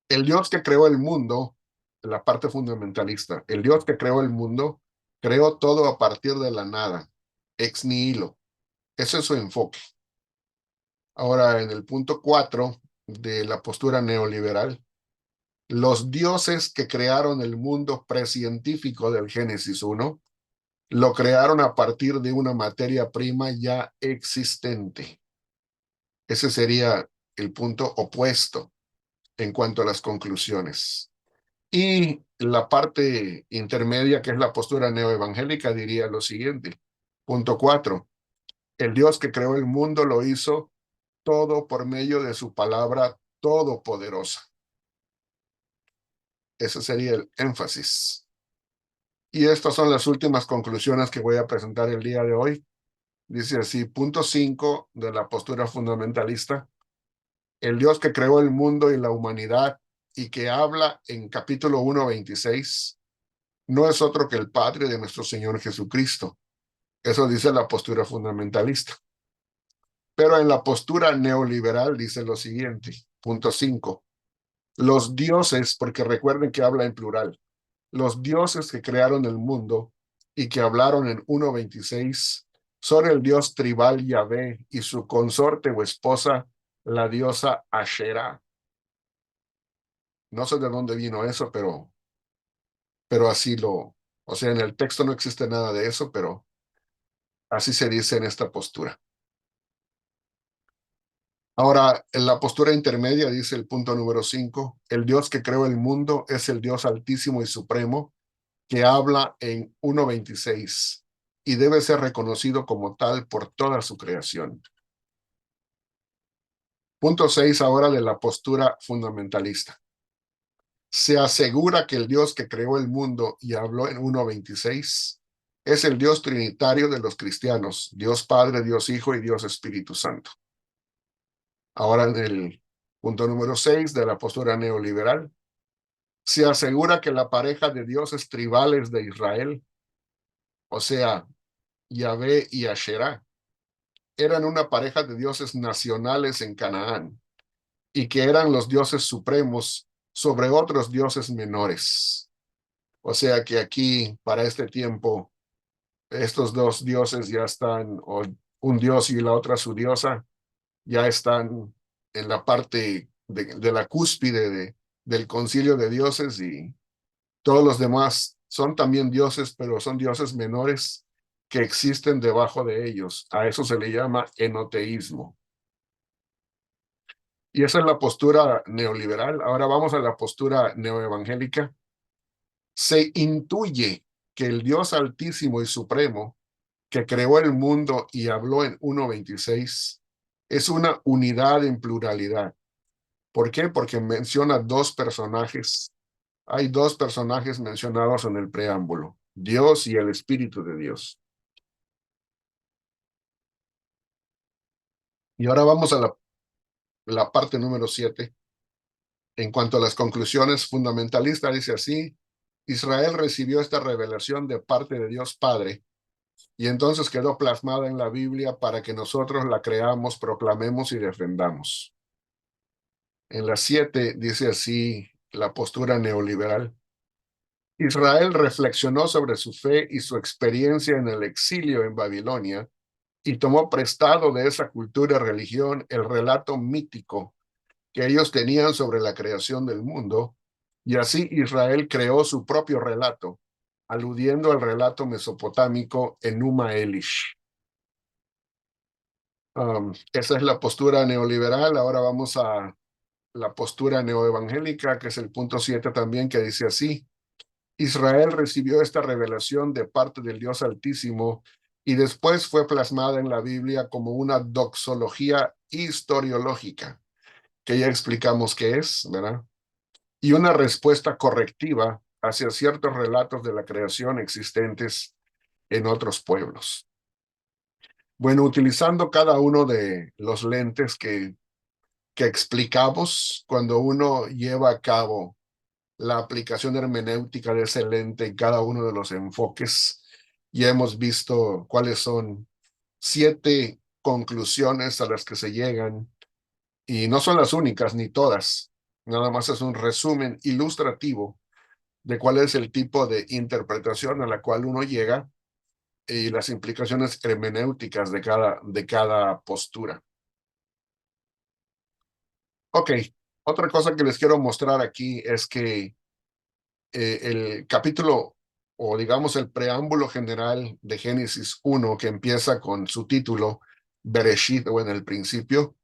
El Dios que creó el mundo, la parte fundamentalista, el Dios que creó el mundo, creó todo a partir de la nada, ex nihilo. Ese es su enfoque. Ahora, en el punto 4 de la postura neoliberal, los dioses que crearon el mundo precientífico del Génesis 1 lo crearon a partir de una materia prima ya existente. Ese sería el punto opuesto en cuanto a las conclusiones. Y la parte intermedia, que es la postura neoevangélica, diría lo siguiente. Punto 4. El Dios que creó el mundo lo hizo todo por medio de su palabra todopoderosa. Ese sería el énfasis. Y estas son las últimas conclusiones que voy a presentar el día de hoy. Dice así, punto 5 de la postura fundamentalista. El Dios que creó el mundo y la humanidad y que habla en capítulo 1:26 no es otro que el Padre de nuestro Señor Jesucristo. Eso dice la postura fundamentalista. Pero en la postura neoliberal dice lo siguiente, punto 5. Los dioses, porque recuerden que habla en plural, los dioses que crearon el mundo y que hablaron en 1:26 son el dios tribal Yahvé y su consorte o esposa, la diosa Asherah. No sé de dónde vino eso, pero así o sea, en el texto no existe nada de eso, pero así se dice en esta postura. Ahora, en la postura intermedia dice el punto número 5, el Dios que creó el mundo es el Dios altísimo y supremo que habla en 1:26 y debe ser reconocido como tal por toda su creación. Punto 6 ahora de la postura fundamentalista. Se asegura que el Dios que creó el mundo y habló en 1:26 es el Dios trinitario de los cristianos, Dios Padre, Dios Hijo y Dios Espíritu Santo. Ahora en el punto número 6 de la postura neoliberal, se asegura que la pareja de dioses tribales de Israel, o sea, Yahvé y Asherah, eran una pareja de dioses nacionales en Canaán y que eran los dioses supremos sobre otros dioses menores. O sea que aquí, para este tiempo, estos dos dioses ya están, o un dios y la otra su diosa, ya están en la parte de la cúspide del concilio de dioses y todos los demás son también dioses, pero son dioses menores que existen debajo de ellos. A eso se le llama enoteísmo. Y esa es la postura neoliberal. Ahora vamos a la postura neoevangélica. Se intuye que el Dios altísimo y supremo, que creó el mundo y habló en 1:26, es una unidad en pluralidad. ¿Por qué? Porque menciona dos personajes. Hay dos personajes mencionados en el preámbulo, Dios y el Espíritu de Dios. Y ahora vamos a la parte número 7. En cuanto a las conclusiones fundamentalistas, dice así, Israel recibió esta revelación de parte de Dios Padre y entonces quedó plasmada en la Biblia para que nosotros la creamos, proclamemos y defendamos. En la 7 dice así la postura neoliberal. Israel reflexionó sobre su fe y su experiencia en el exilio en Babilonia y tomó prestado de esa cultura y religión el relato mítico que ellos tenían sobre la creación del mundo, y así Israel creó su propio relato, aludiendo al relato mesopotámico Enuma Elish. Esa es la postura neoliberal. Ahora vamos a la postura neoevangélica, que es el punto 7 también, que dice así. Israel recibió esta revelación de parte del Dios Altísimo y después fue plasmada en la Biblia como una doxología historiológica, que ya explicamos qué es, ¿verdad? Y una respuesta correctiva hacia ciertos relatos de la creación existentes en otros pueblos. Bueno, utilizando cada uno de los lentes que explicamos, cuando uno lleva a cabo la aplicación hermenéutica de ese lente en cada uno de los enfoques, ya hemos visto cuáles son 7 conclusiones a las que se llegan, y no son las únicas ni todas, nada más es un resumen ilustrativo de cuál es el tipo de interpretación a la cual uno llega y las implicaciones hermenéuticas de cada postura. Ok, otra cosa que les quiero mostrar aquí es que el capítulo, o digamos el preámbulo general de Génesis 1, que empieza con su título, Bereshit, o en el principio,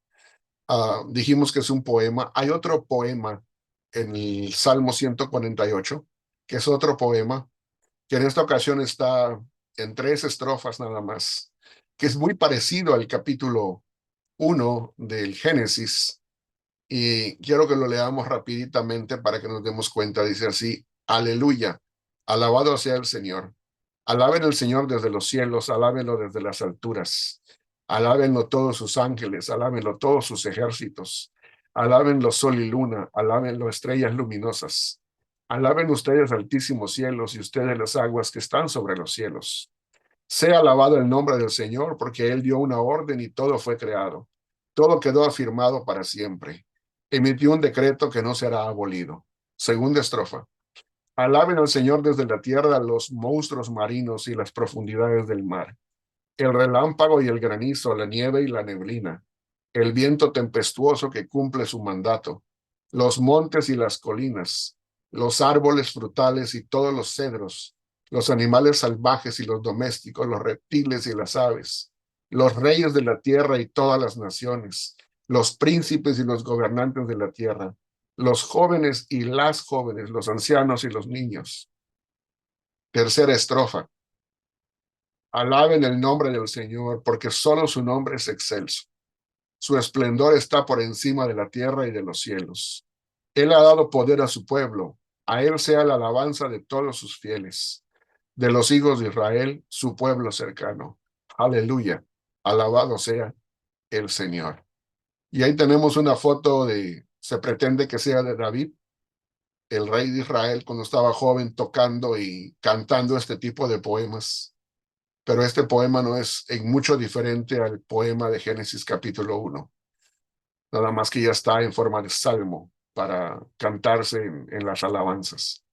dijimos que es un poema. Hay otro poema en el Salmo 148, que es otro poema, que en esta ocasión está en 3 estrofas nada más, que es muy parecido al capítulo 1 del Génesis, y quiero que lo leamos rapiditamente para que nos demos cuenta. Dice así: Aleluya, alabado sea el Señor. Alaben al Señor desde los cielos, alábenlo desde las alturas. Alábenlo todos sus ángeles, alábenlo todos sus ejércitos. Alábenlo sol y luna, alábenlo estrellas luminosas. Alaben ustedes altísimos cielos y ustedes las aguas que están sobre los cielos. Sea alabado el nombre del Señor, porque Él dio una orden y todo fue creado. Todo quedó afirmado para siempre. Emitió un decreto que no será abolido. Segunda estrofa. Alaben al Señor desde la tierra los monstruos marinos y las profundidades del mar. El relámpago y el granizo, la nieve y la neblina. El viento tempestuoso que cumple su mandato. Los montes y las colinas. Los árboles frutales y todos los cedros. Los animales salvajes y los domésticos, los reptiles y las aves. Los reyes de la tierra y todas las naciones. Los príncipes y los gobernantes de la tierra. Los jóvenes y las jóvenes, los ancianos y los niños. Tercera estrofa. Alaben el nombre del Señor, porque solo su nombre es excelso. Su esplendor está por encima de la tierra y de los cielos. Él ha dado poder a su pueblo. A él sea la alabanza de todos sus fieles, de los hijos de Israel, su pueblo cercano. Aleluya. Alabado sea el Señor. Y ahí tenemos una foto se pretende que sea de David, el rey de Israel, cuando estaba joven, tocando y cantando este tipo de poemas. Pero este poema no es en mucho diferente al poema de Génesis capítulo 1, nada más que ya está en forma de salmo para cantarse en las alabanzas.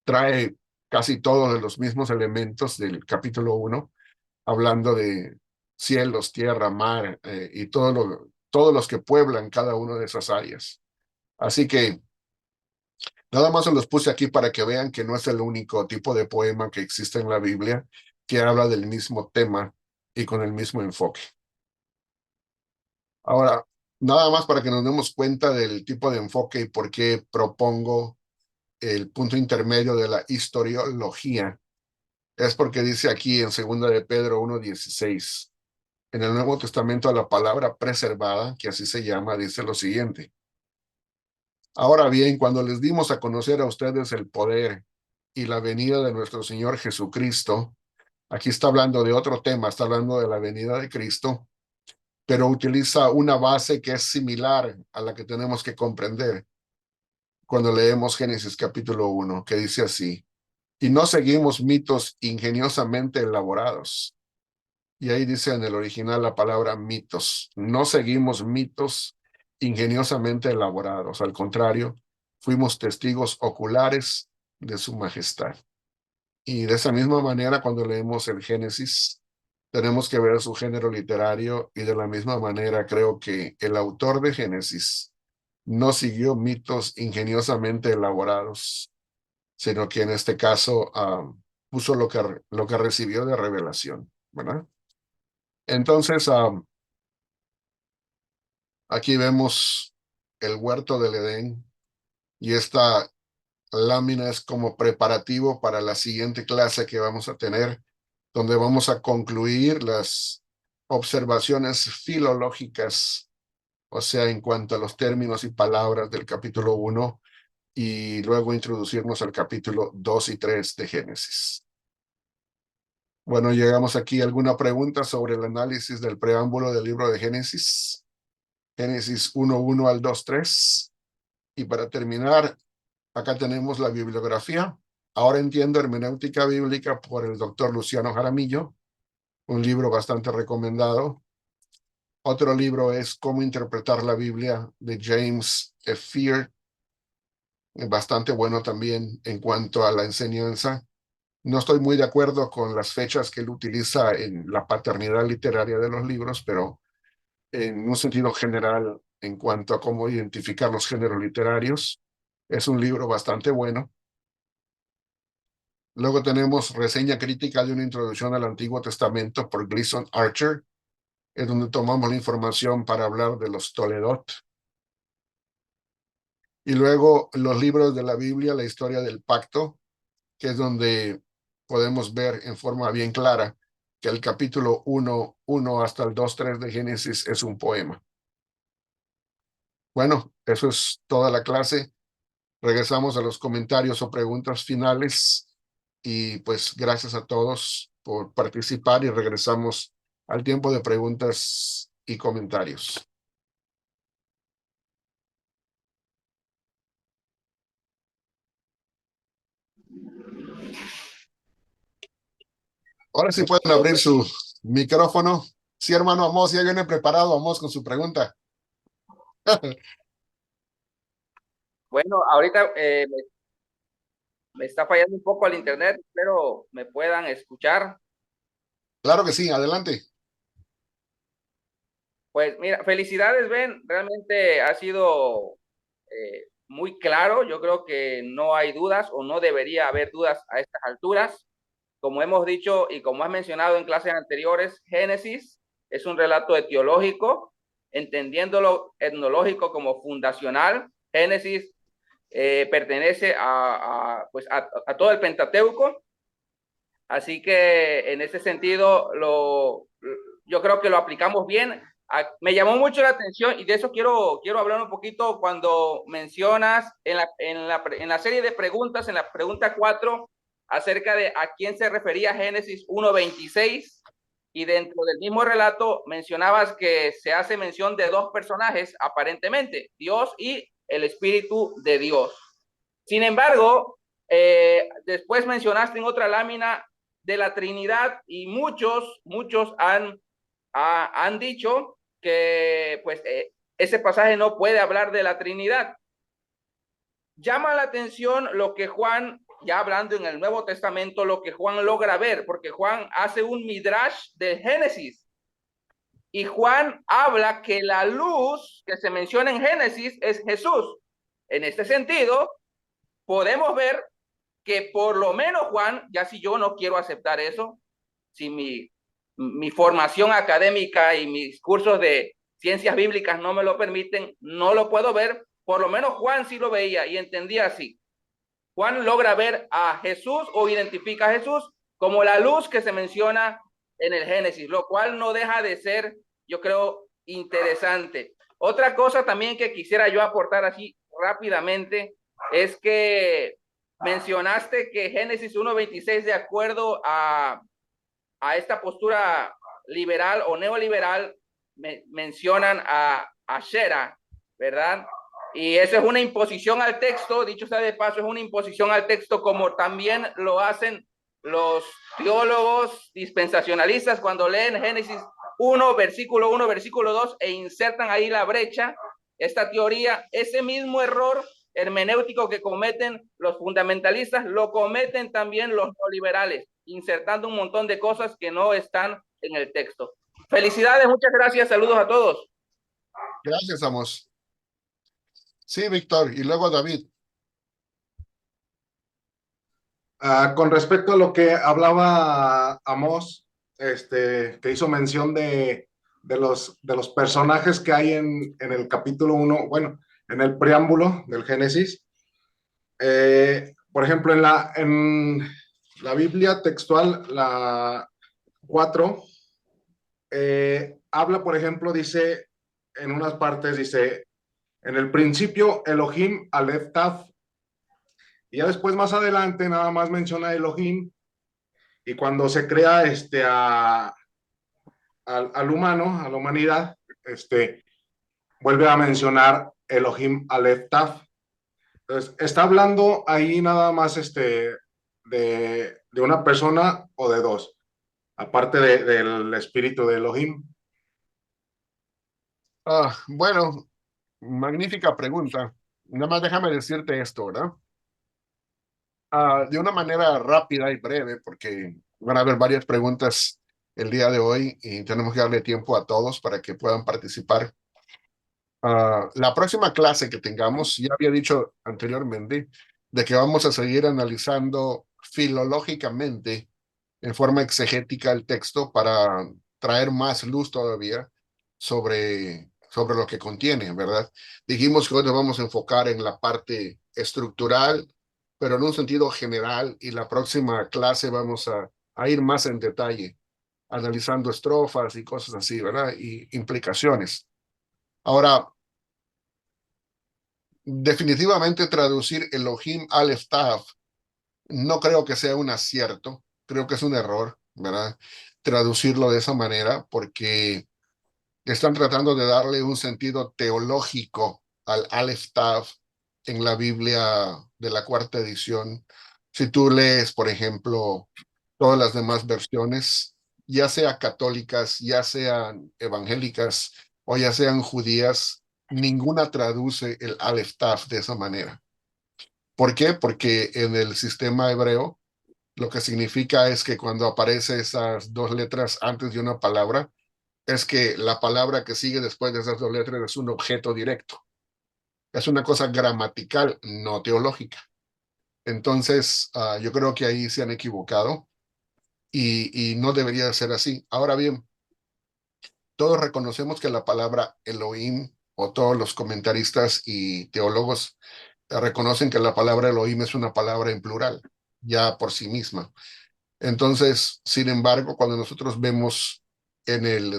Trae casi todos de los mismos elementos del capítulo 1, hablando de cielos, tierra, mar, y todos los que pueblan cada una de esas áreas. Así que nada más se los puse aquí para que vean que no es el único tipo de poema que existe en la Biblia que habla del mismo tema y con el mismo enfoque. Ahora, nada más para que nos demos cuenta del tipo de enfoque y por qué propongo el punto intermedio de la historiología, es porque dice aquí en 2 de Pedro 1:16, en el Nuevo Testamento la palabra preservada, que así se llama, dice lo siguiente: ahora bien, cuando les dimos a conocer a ustedes el poder y la venida de nuestro Señor Jesucristo, aquí está hablando de otro tema, está hablando de la venida de Cristo, pero utiliza una base que es similar a la que tenemos que comprender cuando leemos Génesis capítulo 1, que dice así: y no seguimos mitos ingeniosamente elaborados. Y ahí dice en el original la palabra mitos. No seguimos mitos ingeniosamente elaborados. Al contrario, fuimos testigos oculares de su majestad. Y de esa misma manera, cuando leemos el Génesis, tenemos que ver su género literario, y de la misma manera creo que el autor de Génesis no siguió mitos ingeniosamente elaborados, sino que en este caso puso lo que recibió de revelación, ¿verdad? Entonces, aquí vemos el huerto del Edén, y esta lámina es como preparativo para la siguiente clase que vamos a tener, donde vamos a concluir las observaciones filológicas, o sea, en cuanto a los términos y palabras del capítulo 1, y luego introducirnos al capítulo 2 y 3 de Génesis. Bueno, llegamos aquí a alguna pregunta sobre el análisis del preámbulo del libro de Génesis. Génesis 1:1 al 2:3. Y para terminar, acá tenemos la bibliografía. Ahora entiendo hermenéutica bíblica por el doctor Luciano Jaramillo, un libro bastante recomendado. Otro libro es Cómo interpretar la Biblia de James F. Fear, bastante bueno también en cuanto a la enseñanza. No estoy muy de acuerdo con las fechas que él utiliza en la paternidad literaria de los libros, pero en un sentido general, en cuanto a cómo identificar los géneros literarios, es un libro bastante bueno. Luego tenemos Reseña crítica de una introducción al Antiguo Testamento por Gleason Archer, es donde tomamos la información para hablar de los Toledot. Y luego los libros de la Biblia, la historia del pacto, que es donde podemos ver en forma bien clara que el capítulo 1:1 hasta el 2:3 de Génesis es un poema. Bueno, eso es toda la clase. Regresamos a los comentarios o preguntas finales y pues gracias a todos por participar y regresamos al tiempo de preguntas y comentarios. Ahora sí pueden abrir su micrófono. Sí, hermano Amos, ya viene preparado Amos con su pregunta. Bueno, ahorita me está fallando un poco el internet, espero me puedan escuchar. Claro que sí, adelante. Pues mira, felicidades, Ben, realmente ha sido muy claro. Yo creo que no hay dudas o no debería haber dudas a estas alturas. Como hemos dicho y como has mencionado en clases anteriores, Génesis es un relato etiológico, entendiéndolo etnológico como fundacional. Génesis pertenece pues a todo el Pentateuco. Así que en ese sentido, yo creo que lo aplicamos bien. Me llamó mucho la atención y de eso quiero hablar un poquito cuando mencionas en la serie de preguntas, en la pregunta 4, acerca de a quién se refería Génesis 1:26, y dentro del mismo relato mencionabas que se hace mención de dos personajes, aparentemente, Dios y el Espíritu de Dios. Sin embargo, después mencionaste en otra lámina de la Trinidad y muchos han dicho que pues ese pasaje no puede hablar de la Trinidad. Llama la atención lo que Juan, ya hablando en el Nuevo Testamento, lo que Juan logra ver, porque Juan hace un midrash de Génesis y Juan habla que la luz que se menciona en Génesis es Jesús. En este sentido, podemos ver que por lo menos Juan, ya si yo no quiero aceptar eso, si mi formación académica y mis cursos de ciencias bíblicas no me lo permiten, no lo puedo ver, por lo menos Juan sí lo veía y entendía así. Juan logra ver a Jesús o identifica a Jesús como la luz que se menciona en el Génesis, lo cual no deja de ser, yo creo, interesante. Otra cosa también que quisiera yo aportar así rápidamente es que mencionaste que Génesis 1:26, de acuerdo a esta postura liberal o neoliberal, mencionan a Shera, ¿verdad? Y eso es una imposición al texto, dicho sea de paso, es una imposición al texto, como también lo hacen los teólogos dispensacionalistas cuando leen Génesis 1, versículo 1, versículo 2 e insertan ahí la brecha, esta teoría, ese mismo error hermenéutico que cometen los fundamentalistas, lo cometen también los neoliberales, insertando un montón de cosas que no están en el texto. Felicidades, muchas gracias, saludos a todos. Gracias, Amos. Sí, Víctor, y luego David. Con respecto a lo que hablaba Amos, que hizo mención de los personajes que hay en el capítulo 1, bueno, en el preámbulo del Génesis. Por ejemplo, en la Biblia textual, la 4, habla, por ejemplo, dice, en unas partes dice, en el principio Elohim Aleph Tav, Y ya después, más adelante, nada más menciona Elohim, y cuando se crea al humano, a la humanidad, vuelve a mencionar Elohim Aleph Taf. Entonces, está hablando ahí nada más de una persona o de dos, aparte del espíritu de Elohim. Bueno, magnífica pregunta. Nada más déjame decirte esto, ¿verdad? De una manera rápida y breve, porque van a haber varias preguntas el día de hoy y tenemos que darle tiempo a todos para que puedan participar. La próxima clase que tengamos, ya había dicho anteriormente, de que vamos a seguir analizando filológicamente en forma exegética el texto para traer más luz todavía sobre lo que contiene, ¿verdad? Dijimos que hoy nos vamos a enfocar en la parte estructural, pero en un sentido general, y la próxima clase vamos a ir más en detalle, analizando estrofas y cosas así, ¿verdad? Y implicaciones. Ahora, definitivamente traducir Elohim Aleph Tav no creo que sea un acierto, creo que es un error, ¿verdad? Traducirlo de esa manera porque están tratando de darle un sentido teológico al Aleph Tav en la Biblia de la cuarta edición. Si tú lees, por ejemplo, todas las demás versiones, ya sea católicas, ya sean evangélicas o ya sean judías, ninguna traduce el Aleph Tav de esa manera. ¿Por qué? Porque en el sistema hebreo lo que significa es que cuando aparece esas dos letras antes de una palabra, es que la palabra que sigue después de esas dos letras es un objeto directo. Es una cosa gramatical, no teológica. Entonces, yo creo que ahí se han equivocado y no debería ser así. Ahora bien, todos reconocemos que la palabra Elohim o todos los comentaristas y teólogos reconocen que la palabra Elohim es una palabra en plural, ya por sí misma. Entonces, sin embargo, cuando nosotros vemos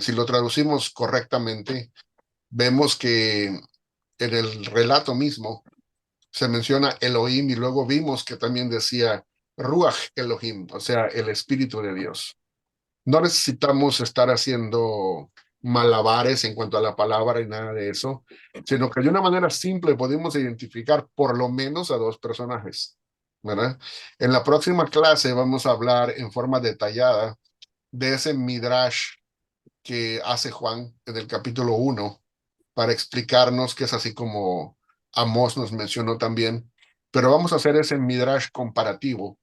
si lo traducimos correctamente, vemos que en el relato mismo se menciona Elohim y luego vimos que también decía Ruach Elohim, o sea, el Espíritu de Dios. No necesitamos estar haciendo malabares en cuanto a la palabra y nada de eso, sino que de una manera simple podemos identificar por lo menos a dos personajes, ¿verdad? En la próxima clase vamos a hablar en forma detallada de ese midrash que hace Juan en el capítulo 1 para explicarnos que es así como Amós nos mencionó también, pero vamos a hacer ese midrash comparativo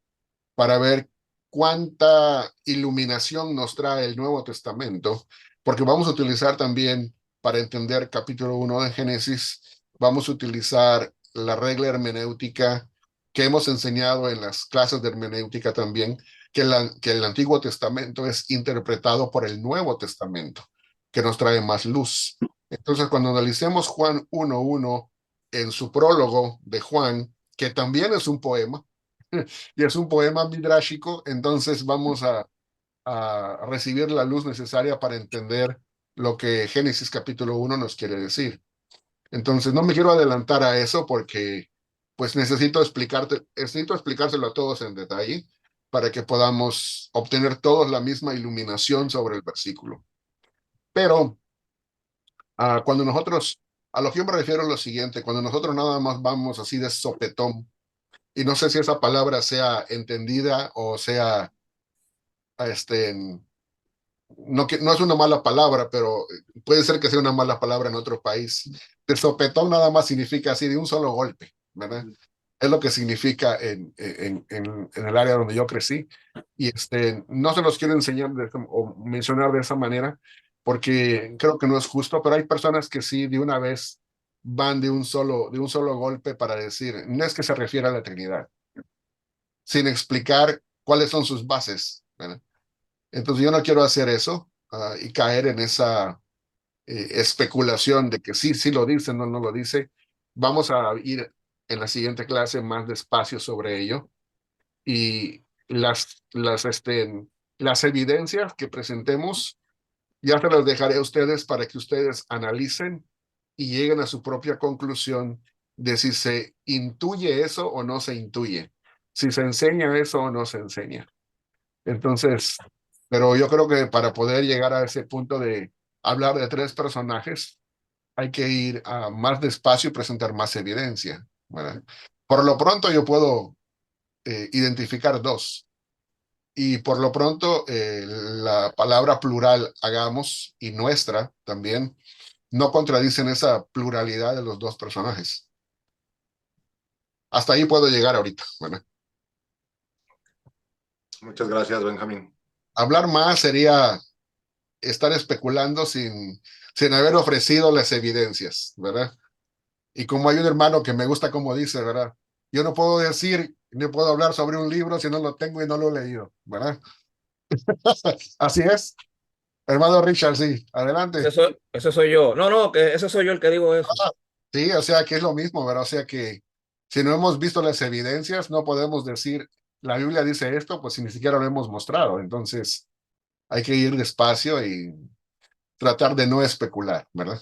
para ver cuánta iluminación nos trae el Nuevo Testamento, porque vamos a utilizar también, para entender capítulo 1 de Génesis, vamos a utilizar la regla hermenéutica que hemos enseñado en las clases de hermenéutica también, que el Antiguo Testamento es interpretado por el Nuevo Testamento, que nos trae más luz. Entonces, cuando analicemos Juan 1:1 en su prólogo de Juan, que también es un poema, y es un poema midrashico, entonces vamos a recibir la luz necesaria para entender lo que Génesis capítulo 1 nos quiere decir. Entonces no me quiero adelantar a eso porque pues necesito explicárselo a todos en detalle para que podamos obtener todos la misma iluminación sobre el versículo. Pero cuando nosotros, a lo que yo me refiero es lo siguiente, cuando nosotros nada más vamos así de sopetón, y no sé si esa palabra sea entendida o sea, no, no es una mala palabra, pero puede ser que sea una mala palabra en otro país. De sopetón nada más significa así de un solo golpe, ¿verdad? Es lo que significa en el área donde yo crecí. Y no se los quiero enseñar o mencionar de esa manera, porque creo que no es justo, pero hay personas que sí de una vez van de un solo golpe para decir, no es que se refiere a la Trinidad, sin explicar cuáles son sus bases, ¿verdad? Entonces yo no quiero hacer eso y caer en esa especulación de que sí, sí lo dice, no, no lo dice. Vamos a ir en la siguiente clase más despacio sobre ello y las evidencias que presentemos ya se las dejaré a ustedes para que ustedes analicen y lleguen a su propia conclusión de si se intuye eso o no se intuye, si se enseña eso o no se enseña. Entonces, pero yo creo que para poder llegar a ese punto de hablar de tres personajes, hay que ir más despacio y presentar más evidencia, ¿verdad? Por lo pronto yo puedo identificar dos. Y por lo pronto la palabra plural hagamos y nuestra también no contradicen esa pluralidad de los dos personajes. Hasta ahí puedo llegar ahorita, ¿verdad? Muchas gracias, Benjamín. Hablar más sería estar especulando sin haber ofrecido las evidencias, ¿verdad? Y como hay un hermano que me gusta como dice, ¿verdad? Yo no puedo decir, no puedo hablar sobre un libro si no lo tengo y no lo he leído, ¿verdad? Así es. Hermano Richard, sí, adelante. Ese soy yo. No, no, que ese soy yo el que digo eso. Sí, o sea que es lo mismo, ¿verdad? O sea que si no hemos visto las evidencias, no podemos decir, la Biblia dice esto, pues si ni siquiera lo hemos mostrado. Entonces hay que ir despacio y tratar de no especular, ¿verdad?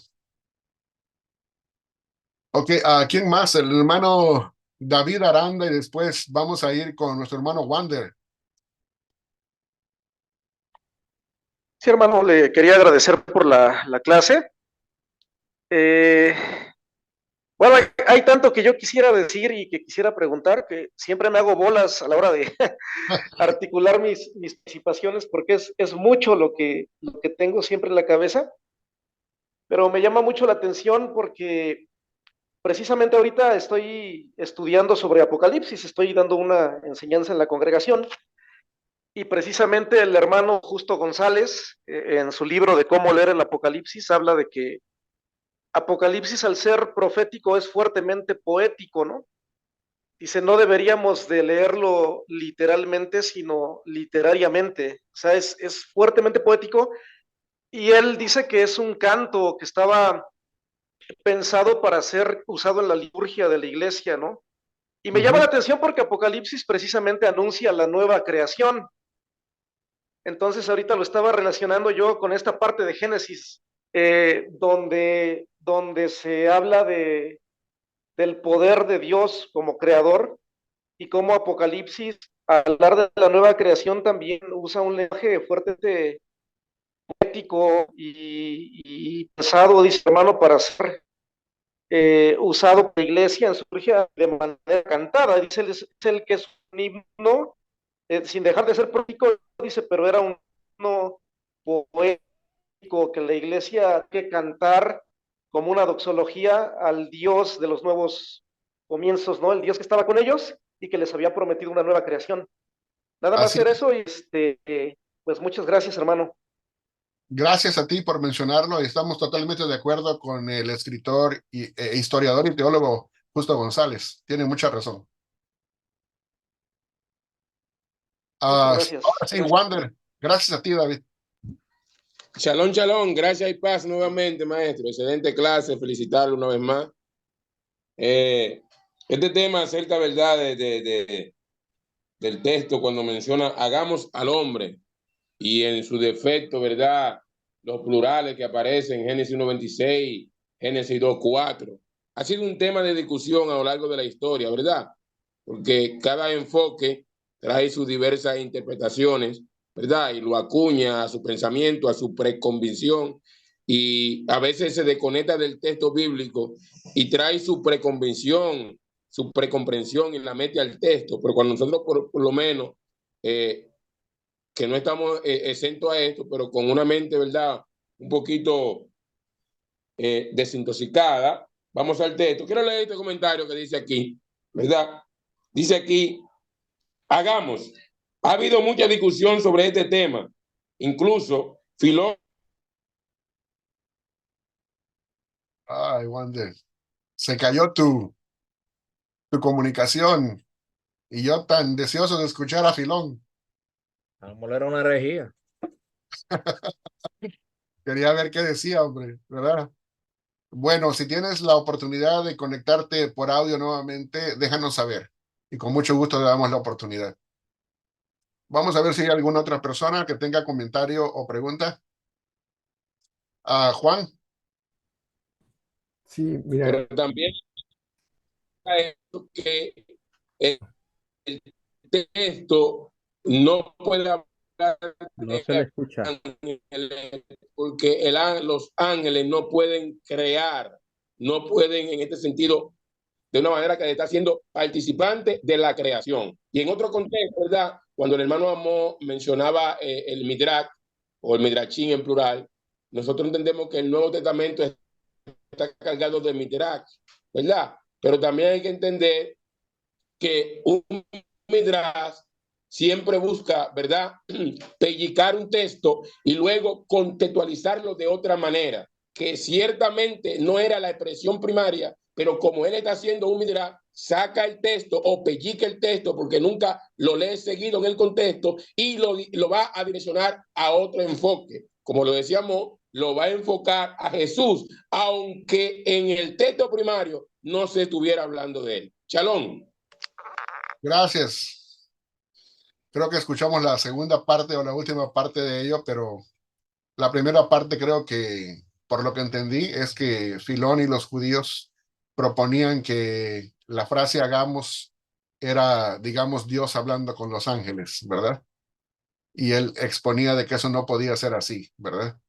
Ok, ¿a quién más? El hermano David Aranda y después vamos a ir con nuestro hermano Wander. Sí, hermano, le quería agradecer por la clase. Eh, bueno, hay tanto que yo quisiera decir y que quisiera preguntar que siempre me hago bolas a la hora de articular mis participaciones porque es mucho lo que tengo siempre en la cabeza, pero me llama mucho la atención porque precisamente ahorita estoy estudiando sobre Apocalipsis, estoy dando una enseñanza en la congregación y precisamente el hermano Justo González, en su libro de cómo leer el Apocalipsis, habla de que Apocalipsis al ser profético es fuertemente poético, ¿no? Dice, no deberíamos de leerlo literalmente, sino literariamente. O sea, es fuertemente poético y él dice que es un canto que estaba pensado para ser usado en la liturgia de la iglesia, ¿no? Y me llama la atención porque Apocalipsis precisamente anuncia la nueva creación. Entonces ahorita lo estaba relacionando yo con esta parte de Génesis, donde se habla del poder de Dios como creador y cómo Apocalipsis, al hablar de la nueva creación, también usa un lenguaje fuerte poético y pensado, dice hermano, para ser usado por la iglesia en su liturgia de manera cantada. Dice, es el que es un himno, sin dejar de ser poético, dice, pero era un himno poético que la iglesia que cantar como una doxología al Dios de los nuevos comienzos, ¿no? El Dios que estaba con ellos y que les había prometido una nueva creación. Nada más Así, hacer eso y pues muchas gracias, hermano. gracias a ti por mencionarlo y estamos totalmente de acuerdo con el escritor e historiador y teólogo Justo González. Tiene mucha razón. Muchas gracias. Ahora sí, Wander. Gracias a ti, David. Shalom, shalom, gracias y paz nuevamente, maestro. Excelente clase, felicitarlo una vez más. Este tema acerca, ¿verdad?, del texto, cuando menciona hagamos al hombre y en su defecto, ¿verdad?, los plurales que aparecen en Génesis 1:26, Génesis 2:4. Ha sido un tema de discusión a lo largo de la historia, ¿verdad? Porque cada enfoque trae sus diversas interpretaciones, ¿verdad? Y lo acuña a su pensamiento, a su preconvicción, y a veces se desconecta del texto bíblico y trae su preconvicción, su precomprensión y la mete al texto. Pero cuando nosotros, por lo menos, que no estamos exentos a esto, pero con una mente, ¿verdad?, un poquito desintoxicada, vamos al texto. Quiero leer este comentario que dice aquí, ¿verdad? Dice aquí, hagamos. Ha habido mucha discusión sobre este tema. Incluso filósofos. Ay, Wander. Se cayó tu comunicación y yo tan deseoso de escuchar a Filón. A lo mejor era una herejía. Quería ver qué decía, hombre, ¿verdad? Bueno, si tienes la oportunidad de conectarte por audio nuevamente, déjanos saber. Y con mucho gusto le damos la oportunidad. Vamos a ver si hay alguna otra persona que tenga comentario o pregunta. Juan. Sí, mira, Pero también esto que el texto no puede hablar No se le escucha. ángeles, porque los ángeles no pueden crear, no pueden en este sentido, de una manera que está siendo participante de la creación. Y en otro contexto, ¿verdad? Cuando el hermano Amó mencionaba el Midrash, o el Midrashín en plural, nosotros entendemos que el Nuevo Testamento está cargado de Midrash, ¿verdad? Pero también hay que entender que un Midrash siempre busca, ¿verdad?, pellicar un texto y luego contextualizarlo de otra manera, que ciertamente no era la expresión primaria, pero como él está haciendo un Midrash, saca el texto o pellica el texto porque nunca lo lee seguido en el contexto y lo va a direccionar a otro enfoque. Como lo decíamos, lo va a enfocar a Jesús, aunque en el texto primario no se estuviera hablando de él. Shalom. Gracias. Creo que escuchamos la segunda parte o la última parte de ello, pero la primera parte creo que, por lo que entendí, es que Filón y los judíos proponían que la frase hagamos era, digamos, Dios hablando con los ángeles, ¿verdad? Y él exponía de que eso no podía ser así, ¿verdad?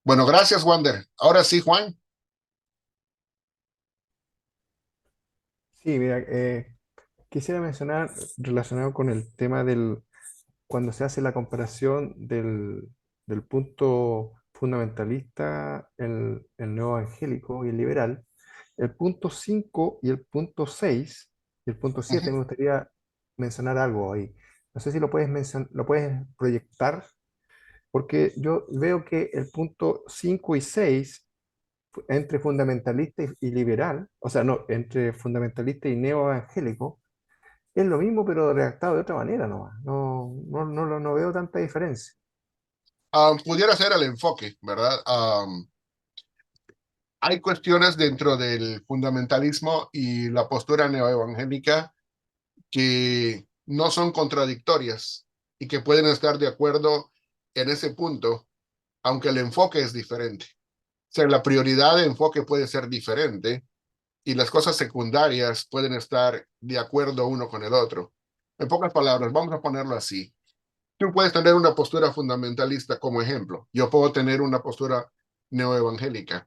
Bueno, gracias, Wander. Ahora sí, Juan. Sí, mira, quisiera mencionar relacionado con el tema del, cuando se hace la comparación del punto fundamentalista, el neoevangélico y el liberal, el punto 5 y el punto 6 y el punto 7 me gustaría mencionar algo ahí. No sé si lo puedes lo puedes proyectar, porque yo veo que el punto 5 y 6 entre fundamentalista y liberal, o sea, no, entre fundamentalista y neoevangélico, es lo mismo, pero redactado de otra manera nomás. No veo tanta diferencia. Pudiera ser el enfoque, ¿verdad? Hay cuestiones dentro del fundamentalismo y la postura neoevangélica que no son contradictorias y que pueden estar de acuerdo en ese punto, aunque el enfoque es diferente. O sea, la prioridad de enfoque puede ser diferente y las cosas secundarias pueden estar de acuerdo uno con el otro. En pocas palabras, vamos a ponerlo así. Tú puedes tener una postura fundamentalista como ejemplo. Yo puedo tener una postura neoevangélica.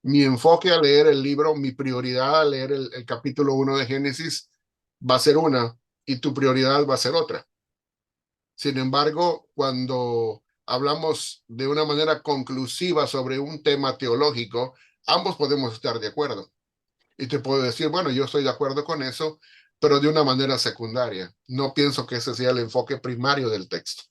Mi enfoque al leer el libro, mi prioridad al leer el capítulo 1 de Génesis va a ser una y tu prioridad va a ser otra. Sin embargo, cuando hablamos de una manera conclusiva sobre un tema teológico, ambos podemos estar de acuerdo. Y te puedo decir, bueno, yo estoy de acuerdo con eso, pero de una manera secundaria. No pienso que ese sea el enfoque primario del texto.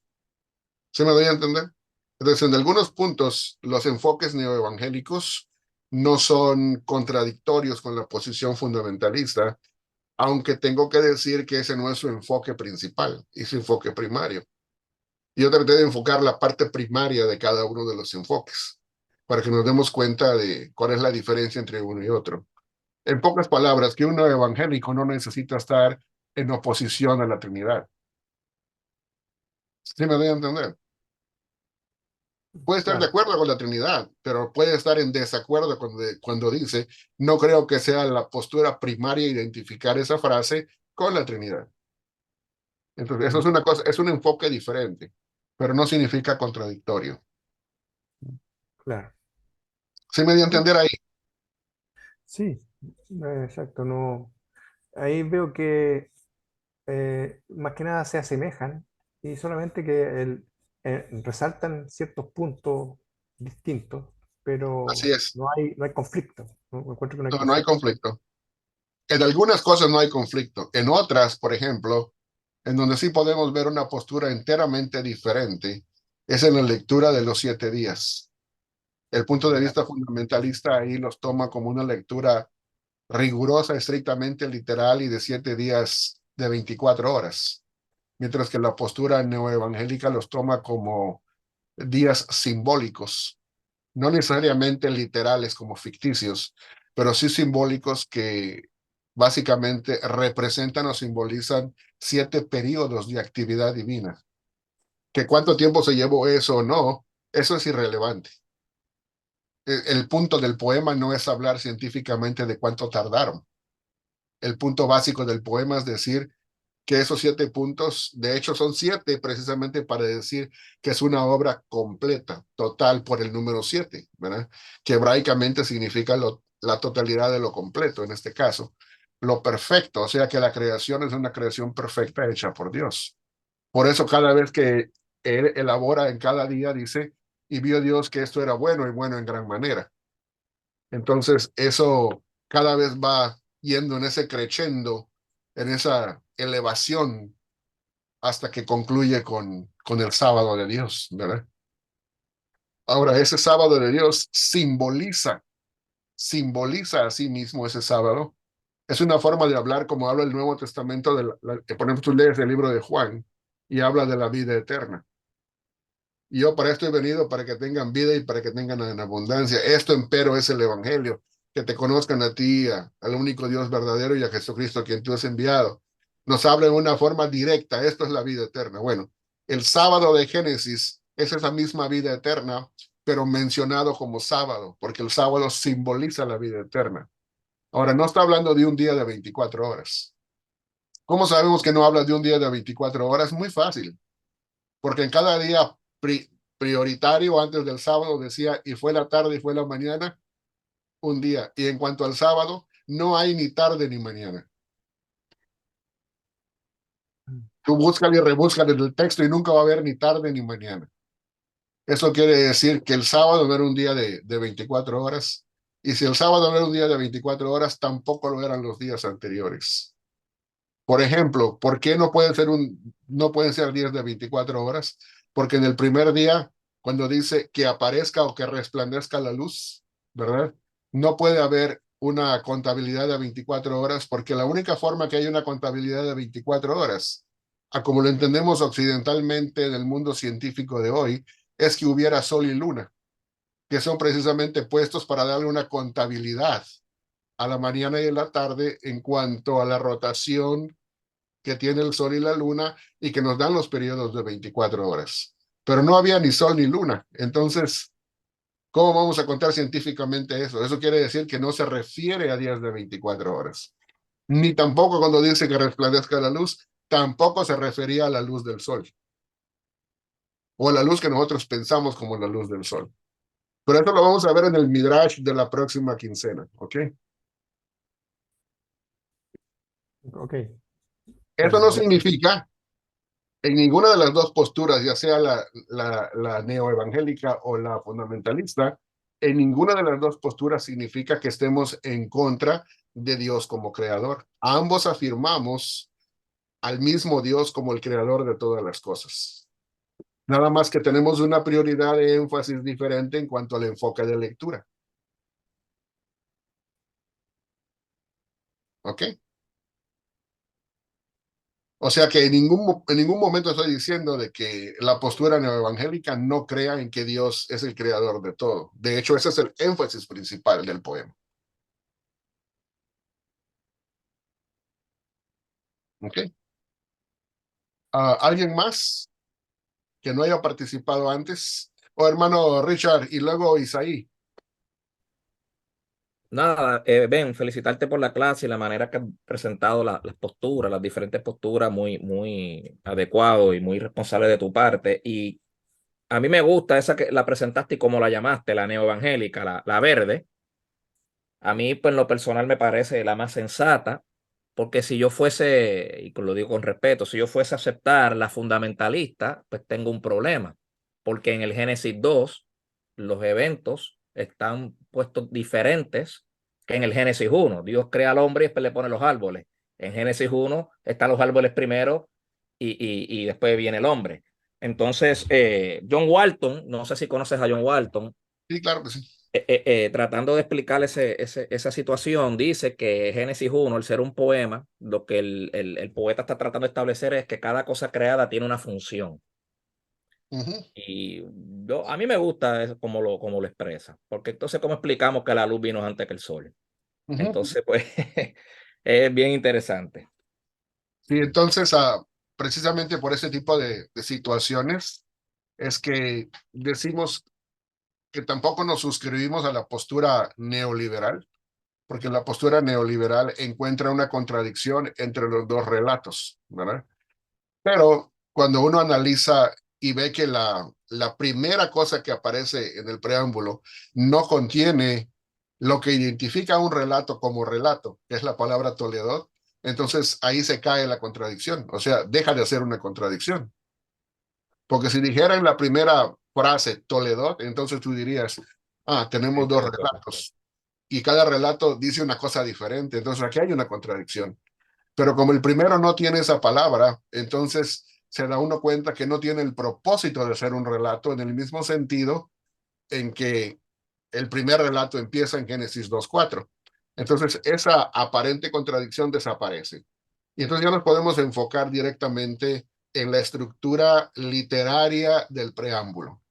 ¿Se me doy a entender? Entonces, en algunos puntos, los enfoques neoevangélicos no son contradictorios con la posición fundamentalista, aunque tengo que decir que ese no es su enfoque principal, es su enfoque primario. Yo traté de enfocar la parte primaria de cada uno de los enfoques, para que nos demos cuenta de cuál es la diferencia entre uno y otro. En pocas palabras, que un evangélico no necesita estar en oposición a la Trinidad. ¿Sí me doy a entender? Puede estar de Claro, acuerdo con la Trinidad, pero puede estar en desacuerdo cuando dice, no creo que sea la postura primaria identificar esa frase con la Trinidad. Entonces, eso es una cosa, es un enfoque diferente, pero no significa contradictorio. claro. ¿Sí me dio a entender ahí? Sí, exacto. No, ahí veo que más que nada se asemejan y solamente que resaltan ciertos puntos distintos, Así pero es. no hay conflicto. ¿No? Encuentro que no hay No, no hay conflicto. conflicto. En algunas cosas no hay conflicto. En otras, por ejemplo, en donde sí podemos ver una postura enteramente diferente, es en la lectura de los 7 días. El punto de Ya, vista fundamentalista ahí los toma como una lectura rigurosa, estrictamente literal y de 7 días de 24 horas, mientras que la postura neoevangélica los toma como días simbólicos, no necesariamente literales como ficticios, pero sí simbólicos que básicamente representan o simbolizan 7 periodos de actividad divina. Que cuánto tiempo se llevó eso o no, eso es irrelevante. El punto del poema no es hablar científicamente de cuánto tardaron. el punto básico del poema, es decir, que esos 7 puntos, de hecho son 7 precisamente para decir que es una obra completa, total, por el número 7, ¿verdad? Que hebraicamente significa la totalidad de lo completo, en este caso, lo perfecto, o sea que la creación es una creación perfecta hecha por Dios. Por eso cada vez que él elabora en cada día, dice, y vio Dios que esto era bueno y bueno en gran manera. Entonces, eso cada vez va yendo en ese crescendo, en esa elevación, hasta que concluye con el sábado de Dios, ¿verdad? Ahora, ese sábado de Dios simboliza a sí mismo ese sábado. Es una forma de hablar como habla el Nuevo Testamento, por ejemplo, tú lees el libro de Juan y habla de la vida eterna. Y yo para esto he venido, para que tengan vida y para que tengan en abundancia. Esto, empero, es el Evangelio, que te conozcan a ti, al único Dios verdadero y a Jesucristo, a quien tú has enviado. Nos habla en una forma directa, esto es la vida eterna. Bueno, el sábado de Génesis es esa misma vida eterna, pero mencionado como sábado, porque el sábado simboliza la vida eterna. Ahora, no está hablando de un día de 24 horas. ¿Cómo sabemos que no habla de un día de 24 horas? Muy fácil, porque en cada día prioritario antes del sábado decía, y fue la tarde y fue la mañana, un día. Y en cuanto al sábado, no hay ni tarde ni mañana. Tú búscale y rebúscale el texto y nunca va a haber ni tarde ni mañana. Eso quiere decir que el sábado no era un día de 24 horas. Y si el sábado no era un día de 24 horas, tampoco lo eran los días anteriores. Por ejemplo, ¿por qué no pueden ser días de 24 horas? Porque en el primer día, cuando dice que aparezca o que resplandezca la luz, ¿verdad? No puede haber una contabilidad de 24 horas, porque la única forma que hay una contabilidad de 24 horas, a como lo entendemos occidentalmente del mundo científico de hoy, es que hubiera sol y luna, que son precisamente puestos para darle una contabilidad a la mañana y a la tarde en cuanto a la rotación que tiene el sol y la luna y que nos dan los periodos de 24 horas. Pero no había ni sol ni luna. Entonces, ¿cómo vamos a contar científicamente eso? Eso quiere decir que no se refiere a días de 24 horas. Ni tampoco cuando dice que resplandezca la luz, tampoco se refería a la luz del sol. O a la luz que nosotros pensamos como la luz del sol. Pero eso lo vamos a ver en el Midrash de la próxima quincena, ¿ok? Ok. Eso no significa en ninguna de las dos posturas, ya sea la neoevangélica o la fundamentalista, en ninguna de las dos posturas significa que estemos en contra de Dios como creador. Ambos afirmamos al mismo Dios como el creador de todas las cosas. Nada más que tenemos una prioridad de énfasis diferente en cuanto al enfoque de lectura. ¿Ok? O sea que en ningún momento estoy diciendo de que la postura neoevangélica no crea en que Dios es el creador de todo. De hecho, ese es el énfasis principal del poema. ¿Ok? ¿Alguien más que no haya participado antes? O hermano Richard y luego Isaí. Nada, Ben, felicitarte por la clase y la manera que has presentado las posturas, las diferentes posturas, muy adecuado y muy responsable de tu parte. Y a mí me gusta esa que la presentaste y como la llamaste, la neoevangélica, la verde. A mí, pues en lo personal, me parece la más sensata, porque si yo fuese, y lo digo con respeto, si yo fuese a aceptar la fundamentalista, pues tengo un problema, porque en el Génesis 2 los eventos están puestos diferentes que en el Génesis 1. Dios crea al hombre y después le pone los árboles. En Génesis 1 están los árboles primero y después viene el hombre. Entonces, John Walton, no sé si conoces a John Walton, Sí, claro que sí. tratando de explicar esa situación, dice que Génesis 1, al ser un poema, lo que el poeta está tratando de establecer es que cada cosa creada tiene una función. Y a mí me gusta eso como lo expresa, porque entonces, ¿cómo explicamos que la luz vino antes que el sol? Entonces, pues, es bien interesante. Sí, entonces, precisamente por ese tipo de situaciones, es que decimos que tampoco nos suscribimos a la postura neoliberal, porque la postura neoliberal encuentra una contradicción entre los dos relatos, ¿verdad? Pero cuando uno analiza y ve que la primera cosa que aparece en el preámbulo no contiene lo que identifica un relato como relato, que es la palabra Toledot, entonces ahí se cae la contradicción, o sea, deja de ser una contradicción. Porque si dijera en la primera frase Toledot, entonces tú dirías, tenemos dos relatos y cada relato dice una cosa diferente, entonces aquí hay una contradicción. Pero como el primero no tiene esa palabra, entonces se da uno cuenta que no tiene el propósito de ser un relato en el mismo sentido en que el primer relato empieza en Génesis 2:4. Entonces esa aparente contradicción desaparece. Y entonces ya nos podemos enfocar directamente en la estructura literaria del preámbulo.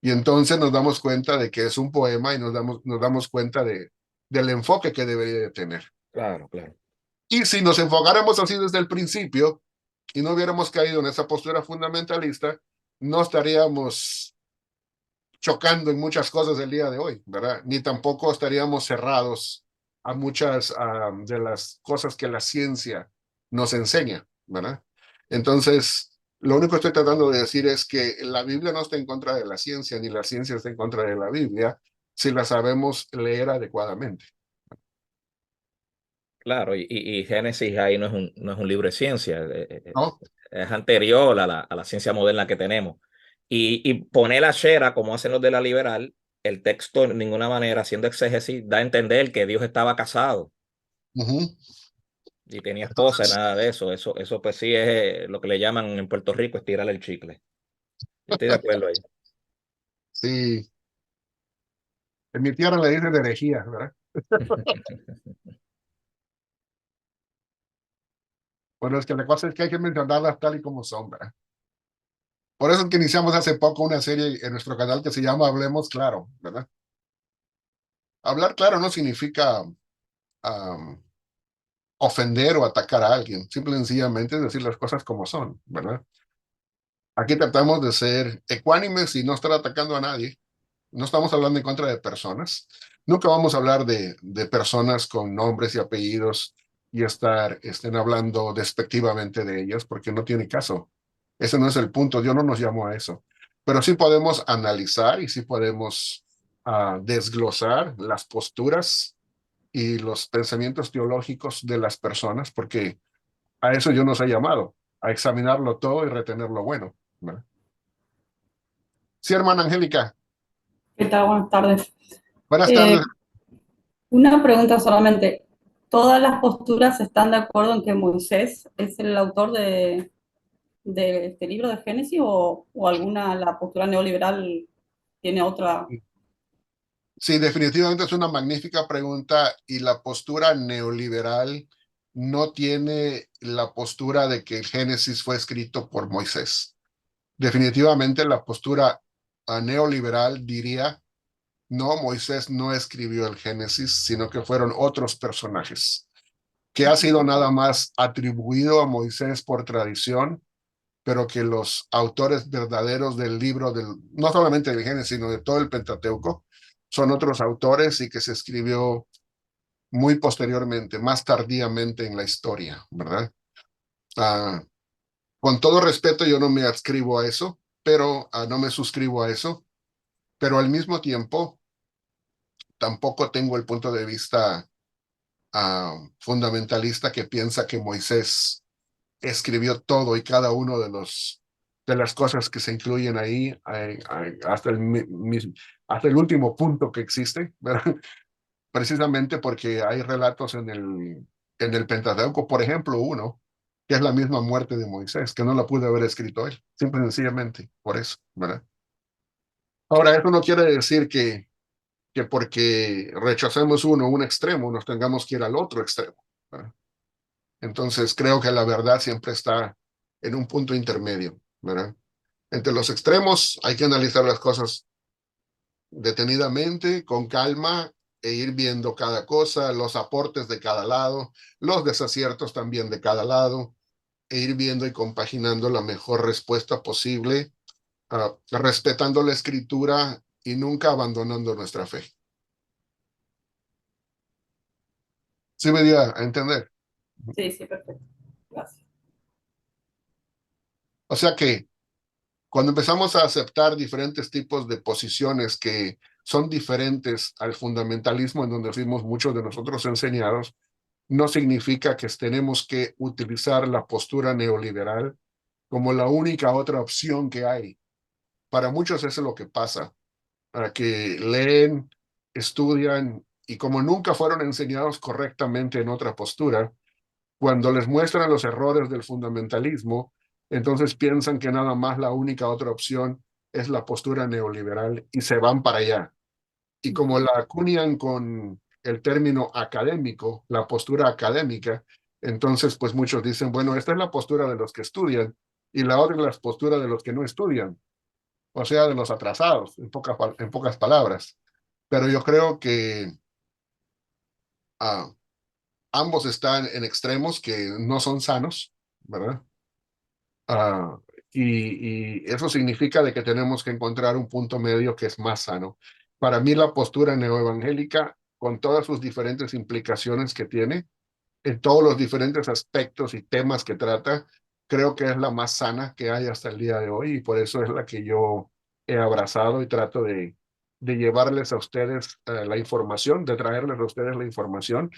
Y entonces nos damos cuenta de que es un poema y nos damos cuenta del enfoque que debería de tener. Claro, claro. Y si nos enfocáramos así desde el principio y no hubiéramos caído en esa postura fundamentalista, no estaríamos chocando en muchas cosas del día de hoy, ¿verdad? Ni tampoco estaríamos cerrados a muchas de las cosas que la ciencia nos enseña, ¿verdad? Entonces, lo único que estoy tratando de decir es que la Biblia no está en contra de la ciencia, ni la ciencia está en contra de la Biblia, si la sabemos leer adecuadamente. Claro, y Génesis ahí no es un libro de ciencia, ¿No? es anterior a la ciencia moderna que tenemos. Y poner a Shera, como hacen los de la liberal, el texto en ninguna manera, haciendo exégesis, da a entender que Dios estaba casado Uh-huh. y tenía esposa, Entonces, nada de eso. Eso pues sí es lo que le llaman en Puerto Rico estirar el chicle. Yo estoy de acuerdo ahí. sí, en mi tierra le dicen de herejía, ¿verdad? Bueno, es que la cosa es que hay que mencionarlas tal y como son, ¿verdad? Por eso es que iniciamos hace poco una serie en nuestro canal que se llama Hablemos Claro, ¿verdad? Hablar claro no significa um, ofender o atacar a alguien, simple y sencillamente decir las cosas como son, ¿verdad? Aquí tratamos de ser ecuánimes y no estar atacando a nadie. No estamos hablando en contra de personas. Nunca vamos a hablar de personas con nombres y apellidos y estén hablando despectivamente de ellas porque no tiene caso. Ese no es el punto. Dios no nos llamó a eso. Pero sí podemos analizar y sí podemos desglosar las posturas y los pensamientos teológicos de las personas porque a eso Dios nos ha llamado, a examinarlo todo y retener lo bueno, ¿verdad? Sí, hermana Angélica. ¿Qué tal? Buenas tardes. Buenas tardes. Una pregunta solamente. ¿Todas las posturas están de acuerdo en que Moisés es el autor de este libro de Génesis o alguna, la postura neoliberal tiene otra? Sí, definitivamente es una magnífica pregunta y la postura neoliberal no tiene la postura de que el Génesis fue escrito por Moisés. Definitivamente la postura neoliberal diría, no, Moisés no escribió el Génesis, sino que fueron otros personajes, que ha sido nada más atribuido a Moisés por tradición, pero que los autores verdaderos del libro, no solamente del Génesis, sino de todo el Pentateuco, son otros autores y que se escribió muy posteriormente, más tardíamente en la historia, ¿verdad? Con todo respeto, yo no me adscribo a eso, pero no me suscribo a eso, pero al mismo tiempo tampoco tengo el punto de vista fundamentalista que piensa que Moisés escribió todo y cada uno de las cosas que se incluyen ahí hasta el último punto que existe, ¿verdad? Precisamente porque hay relatos en el Pentateuco, por ejemplo, uno que es la misma muerte de Moisés, que no la pudo haber escrito él, simple y sencillamente por eso, ¿verdad? Ahora, eso no quiere decir que porque rechacemos un extremo, nos tengamos que ir al otro extremo, ¿verdad? Entonces, creo que la verdad siempre está en un punto intermedio, ¿verdad? Entre los extremos hay que analizar las cosas detenidamente, con calma, e ir viendo cada cosa, los aportes de cada lado, los desaciertos también de cada lado, e ir viendo y compaginando la mejor respuesta posible, respetando la escritura y nunca abandonando nuestra fe. ¿Sí me dio a entender? Sí, sí, perfecto. Gracias. O sea que cuando empezamos a aceptar diferentes tipos de posiciones que son diferentes al fundamentalismo en donde fuimos muchos de nosotros enseñados, no significa que tenemos que utilizar la postura neoliberal como la única otra opción que hay. Para muchos eso es lo que pasa, para que leen, estudian y como nunca fueron enseñados correctamente en otra postura, cuando les muestran los errores del fundamentalismo, entonces piensan que nada más la única otra opción es la postura neoliberal y se van para allá. Y como la acuñan con el término académico, la postura académica, entonces pues muchos dicen, bueno, esta es la postura de los que estudian y la otra es la postura de los que no estudian, o sea, de los atrasados, en pocas palabras. Pero yo creo que ah, ambos están en extremos que no son sanos, ¿verdad? Ah, y eso significa de que tenemos que encontrar un punto medio que es más sano. Para mí la postura neoevangélica, con todas sus diferentes implicaciones que tiene, en todos los diferentes aspectos y temas que trata, creo que es la más sana que hay hasta el día de hoy y por eso es la que yo he abrazado y trato de llevarles a ustedes la información, de traerles a ustedes la información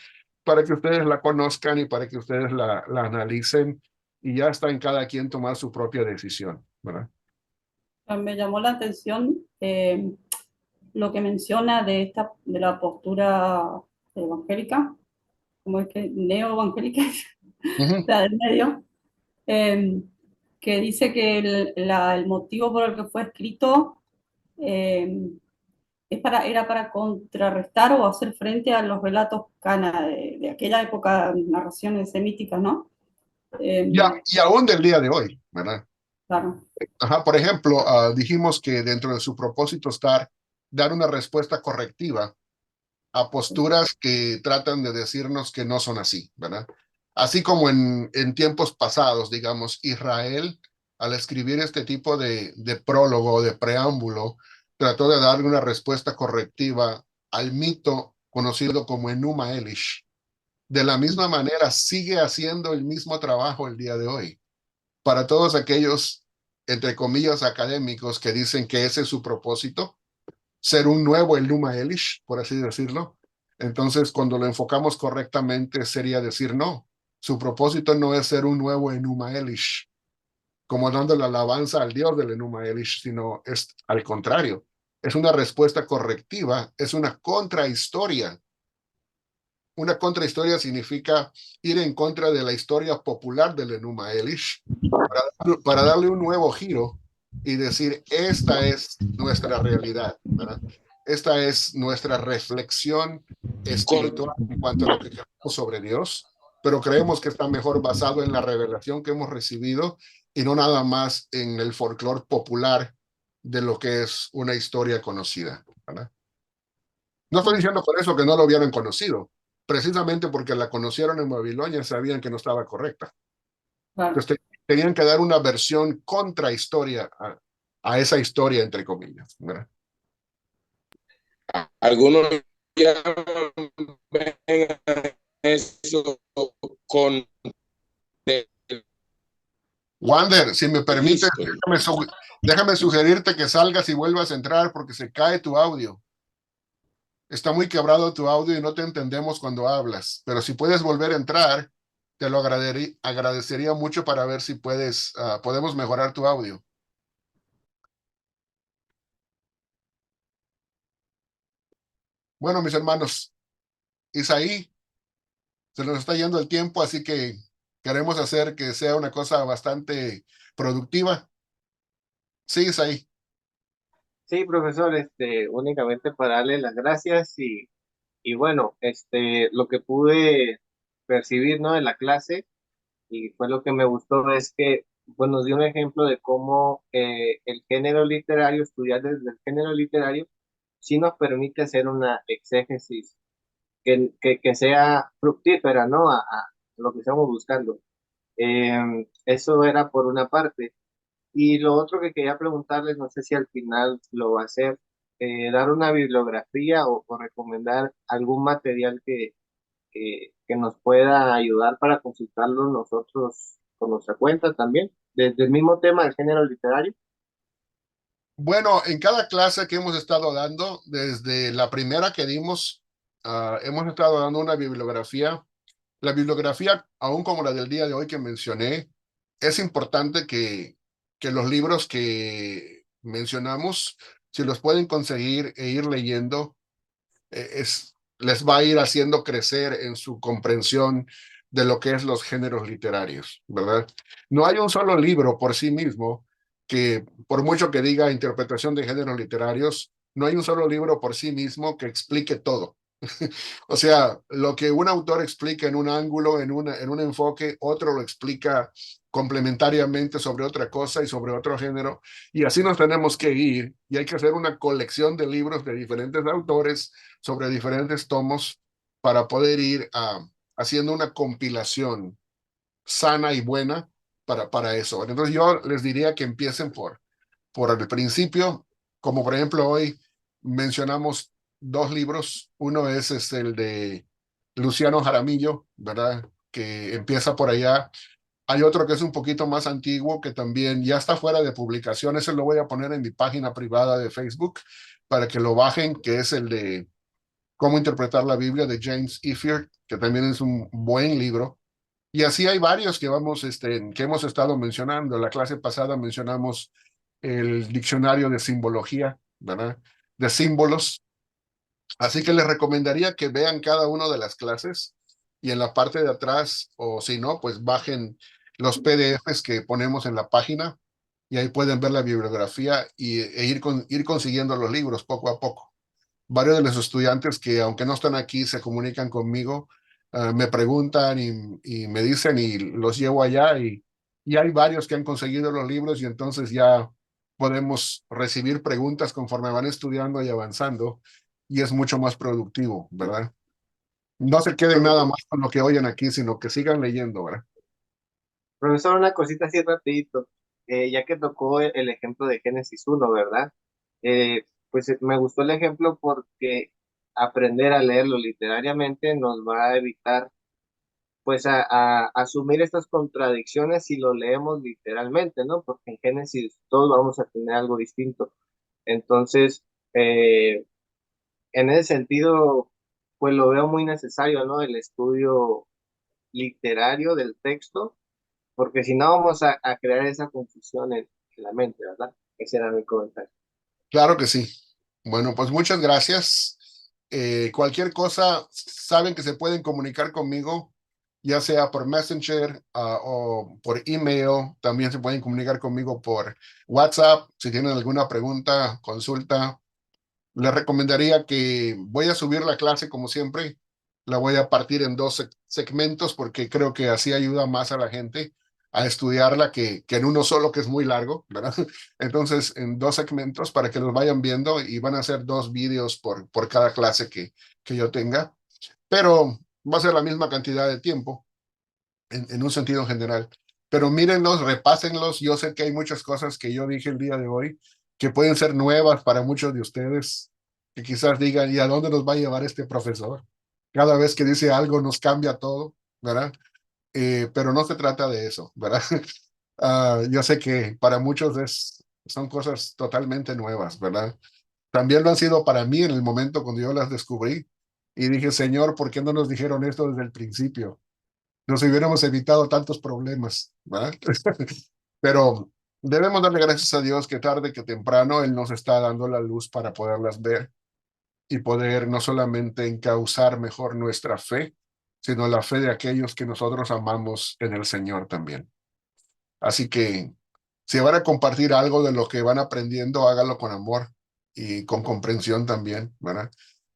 para que ustedes la conozcan y para que ustedes la analicen y ya está en cada quien tomar su propia decisión, ¿verdad? Me llamó la atención lo que menciona de la postura evangélica, como es que neo-evangélica, Ujú. la del medio, eh, que dice que el motivo por el que fue escrito eh, era para contrarrestar o hacer frente a los relatos cana de aquella época, narraciones semíticas, ¿no? Y aún del día de hoy, ¿verdad? Claro. Ajá, por ejemplo, dijimos que dentro de su propósito está dar una respuesta correctiva a posturas que tratan de decirnos que no son así, ¿verdad? Así como en tiempos pasados, digamos, Israel, al escribir este tipo de prólogo, de preámbulo, trató de darle una respuesta correctiva al mito conocido como Enuma Elish. De la misma manera, sigue haciendo el mismo trabajo el día de hoy. Para todos aquellos, entre comillas, académicos que dicen que ese es su propósito, ser un nuevo Enuma Elish, por así decirlo. Entonces, cuando lo enfocamos correctamente, sería decir no. Su propósito no es ser un nuevo Enuma Elish, como dando la alabanza al Dios del Enuma Elish, sino es al contrario. Es una respuesta correctiva, es una contrahistoria. Una contrahistoria significa ir en contra de la historia popular del Enuma Elish para darle un nuevo giro y decir, esta es nuestra realidad, ¿verdad? Esta es nuestra reflexión Con, espiritual en cuanto a lo que creemos sobre Dios, pero creemos que está mejor basado en la revelación que hemos recibido y no nada más en el folclore popular de lo que es una historia conocida, ¿verdad? No estoy diciendo por eso que no lo hubieran conocido, precisamente porque la conocieron en Babilonia, sabían que no estaba correcta. Claro. Entonces tenían que dar una versión contrahistoria a esa historia, entre comillas, ¿verdad? algunos llaman eso con Wander, si me permites, history. déjame sugerirte que salgas y vuelvas a entrar porque se cae tu audio. Está muy quebrado tu audio y no te entendemos cuando hablas, pero si puedes volver a entrar, te lo agradecería mucho para ver si podemos mejorar tu audio. Bueno, mis hermanos, Isaí, se nos está yendo el tiempo, así que queremos hacer que sea una cosa bastante productiva. Sí, Isaí. Sí, profesor, únicamente para darle las gracias y bueno, lo que pude percibir, ¿no? De la clase y fue lo que me gustó es que, bueno, nos dio un ejemplo de cómo el género literario, estudiar desde el género literario, sí nos permite hacer una exégesis que sea fructífera, ¿no? A lo que estamos buscando. Eso era por una parte. Y lo otro que quería preguntarles, no sé si al final lo va a hacer, dar una bibliografía o recomendar algún material que nos pueda ayudar para consultarlo nosotros por nuestra cuenta también, desde el mismo tema del género literario. Bueno, en cada clase que hemos estado dando, desde la primera que dimos, hemos estado dando una bibliografía. La bibliografía, aún como la del día de hoy que mencioné, es importante que los libros que mencionamos, si los pueden conseguir e ir leyendo, les va a ir haciendo crecer en su comprensión de lo que es los géneros literarios, ¿verdad? No hay un solo libro por sí mismo que, por mucho que diga interpretación de géneros literarios, no hay un solo libro por sí mismo que explique todo. O sea, lo que un autor explica en un ángulo, en un enfoque, otro lo explica complementariamente sobre otra cosa y sobre otro género. Y así nos tenemos que ir y hay que hacer una colección de libros de diferentes autores sobre diferentes tomos para poder ir haciendo una compilación sana y buena para eso. Entonces yo les diría que empiecen por el principio, como por ejemplo hoy mencionamos dos libros. Uno es el de Luciano Jaramillo, ¿verdad? Que empieza por allá. Hay otro que es un poquito más antiguo, que también ya está fuera de publicación. Ese lo voy a poner en mi página privada de Facebook para que lo bajen, que es el de Cómo interpretar la Biblia de James Iford, que también es un buen libro. Y así hay varios que hemos estado mencionando. La clase pasada mencionamos el diccionario de simbología, ¿verdad? De símbolos. Así que les recomendaría que vean cada una de las clases y en la parte de atrás, o si no, pues bajen los PDFs que ponemos en la página y ahí pueden ver la bibliografía e ir consiguiendo los libros poco a poco. Varios de los estudiantes que, aunque no están aquí, se comunican conmigo, me preguntan y me dicen y los llevo allá y hay varios que han conseguido los libros y entonces ya podemos recibir preguntas conforme van estudiando y avanzando y es mucho más productivo, ¿verdad? No se queden nada más con lo que oyen aquí, sino que sigan leyendo, ¿verdad? Profesor, una cosita así rapidito, ya que tocó el ejemplo de Génesis 1, ¿verdad? Pues me gustó el ejemplo porque aprender a leerlo literariamente nos va a evitar pues a asumir estas contradicciones si lo leemos literalmente, ¿no? Porque en Génesis todos vamos a tener algo distinto. Entonces, en ese sentido, pues lo veo muy necesario, ¿no? El estudio literario del texto, porque si no vamos a crear esa confusión en la mente, ¿verdad? Ese era mi comentario. Claro que sí. Bueno, pues muchas gracias. Cualquier cosa, saben que se pueden comunicar conmigo, ya sea por Messenger o por email. También se pueden comunicar conmigo por WhatsApp. Si tienen alguna pregunta, consulta, les recomendaría que voy a subir la clase como siempre. La voy a partir en dos segmentos porque creo que así ayuda más a la gente a estudiarla que en uno solo que es muy largo, ¿verdad? Entonces, en dos segmentos para que los vayan viendo y van a ser dos vídeos por cada clase que yo tenga, pero va a ser la misma cantidad de tiempo en un sentido general. Pero mírenlos, repásenlos. Yo sé que hay muchas cosas que yo dije el día de hoy que pueden ser nuevas para muchos de ustedes, que quizás digan, ¿y a dónde nos va a llevar este profesor? Cada vez que dice algo nos cambia todo, ¿verdad? Pero no se trata de eso, ¿verdad? Yo sé que para muchos son cosas totalmente nuevas, ¿verdad? También lo han sido para mí en el momento cuando yo las descubrí y dije, Señor, ¿por qué no nos dijeron esto desde el principio? Nos hubiéramos evitado tantos problemas, ¿verdad? Pero debemos darle gracias a Dios que tarde que temprano Él nos está dando la luz para poderlas ver y poder no solamente encauzar mejor nuestra fe, sino la fe de aquellos que nosotros amamos en el Señor también. Así que si van a compartir algo de lo que van aprendiendo, háganlo con amor y con comprensión también, ¿verdad?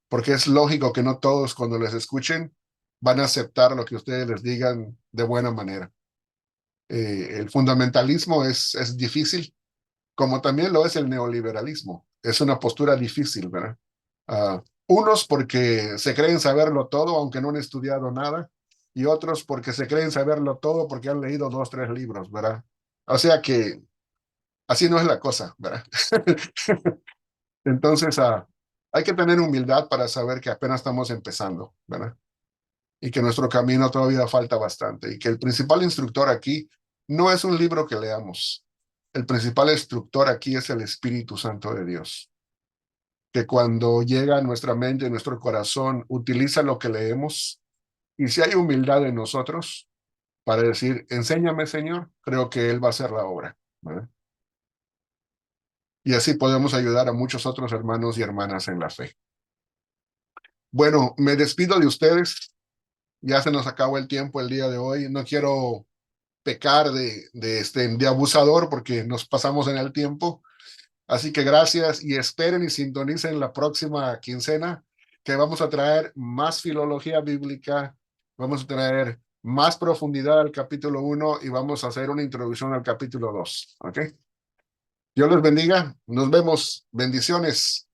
Porque es lógico que no todos cuando les escuchen van a aceptar lo que ustedes les digan de buena manera. El fundamentalismo es difícil, como también lo es el neoliberalismo. Es una postura difícil, ¿verdad? Unos porque se creen saberlo todo, aunque no han estudiado nada, y otros porque se creen saberlo todo porque han leído 2, 3 libros, ¿verdad? O sea que así no es la cosa, ¿verdad? Entonces, hay que tener humildad para saber que apenas estamos empezando, ¿verdad? y que nuestro camino todavía falta bastante y que el principal instructor aquí no es un libro que leamos. El principal instructor aquí es el Espíritu Santo de Dios, que cuando llega a nuestra mente, a nuestro corazón, utiliza lo que leemos, y si hay humildad en nosotros para decir, enséñame, Señor, creo que Él va a hacer la obra, ¿verdad? Y así podemos ayudar a muchos otros hermanos y hermanas en la fe. Bueno, me despido de ustedes. Ya se nos acabó el tiempo el día de hoy. No quiero pecar de abusador porque nos pasamos en el tiempo. Así que gracias y esperen y sintonicen la próxima quincena, que vamos a traer más filología bíblica, vamos a traer más profundidad al capítulo 1 y vamos a hacer una introducción al capítulo 2. ¿Ok? Dios les bendiga. Nos vemos. Bendiciones.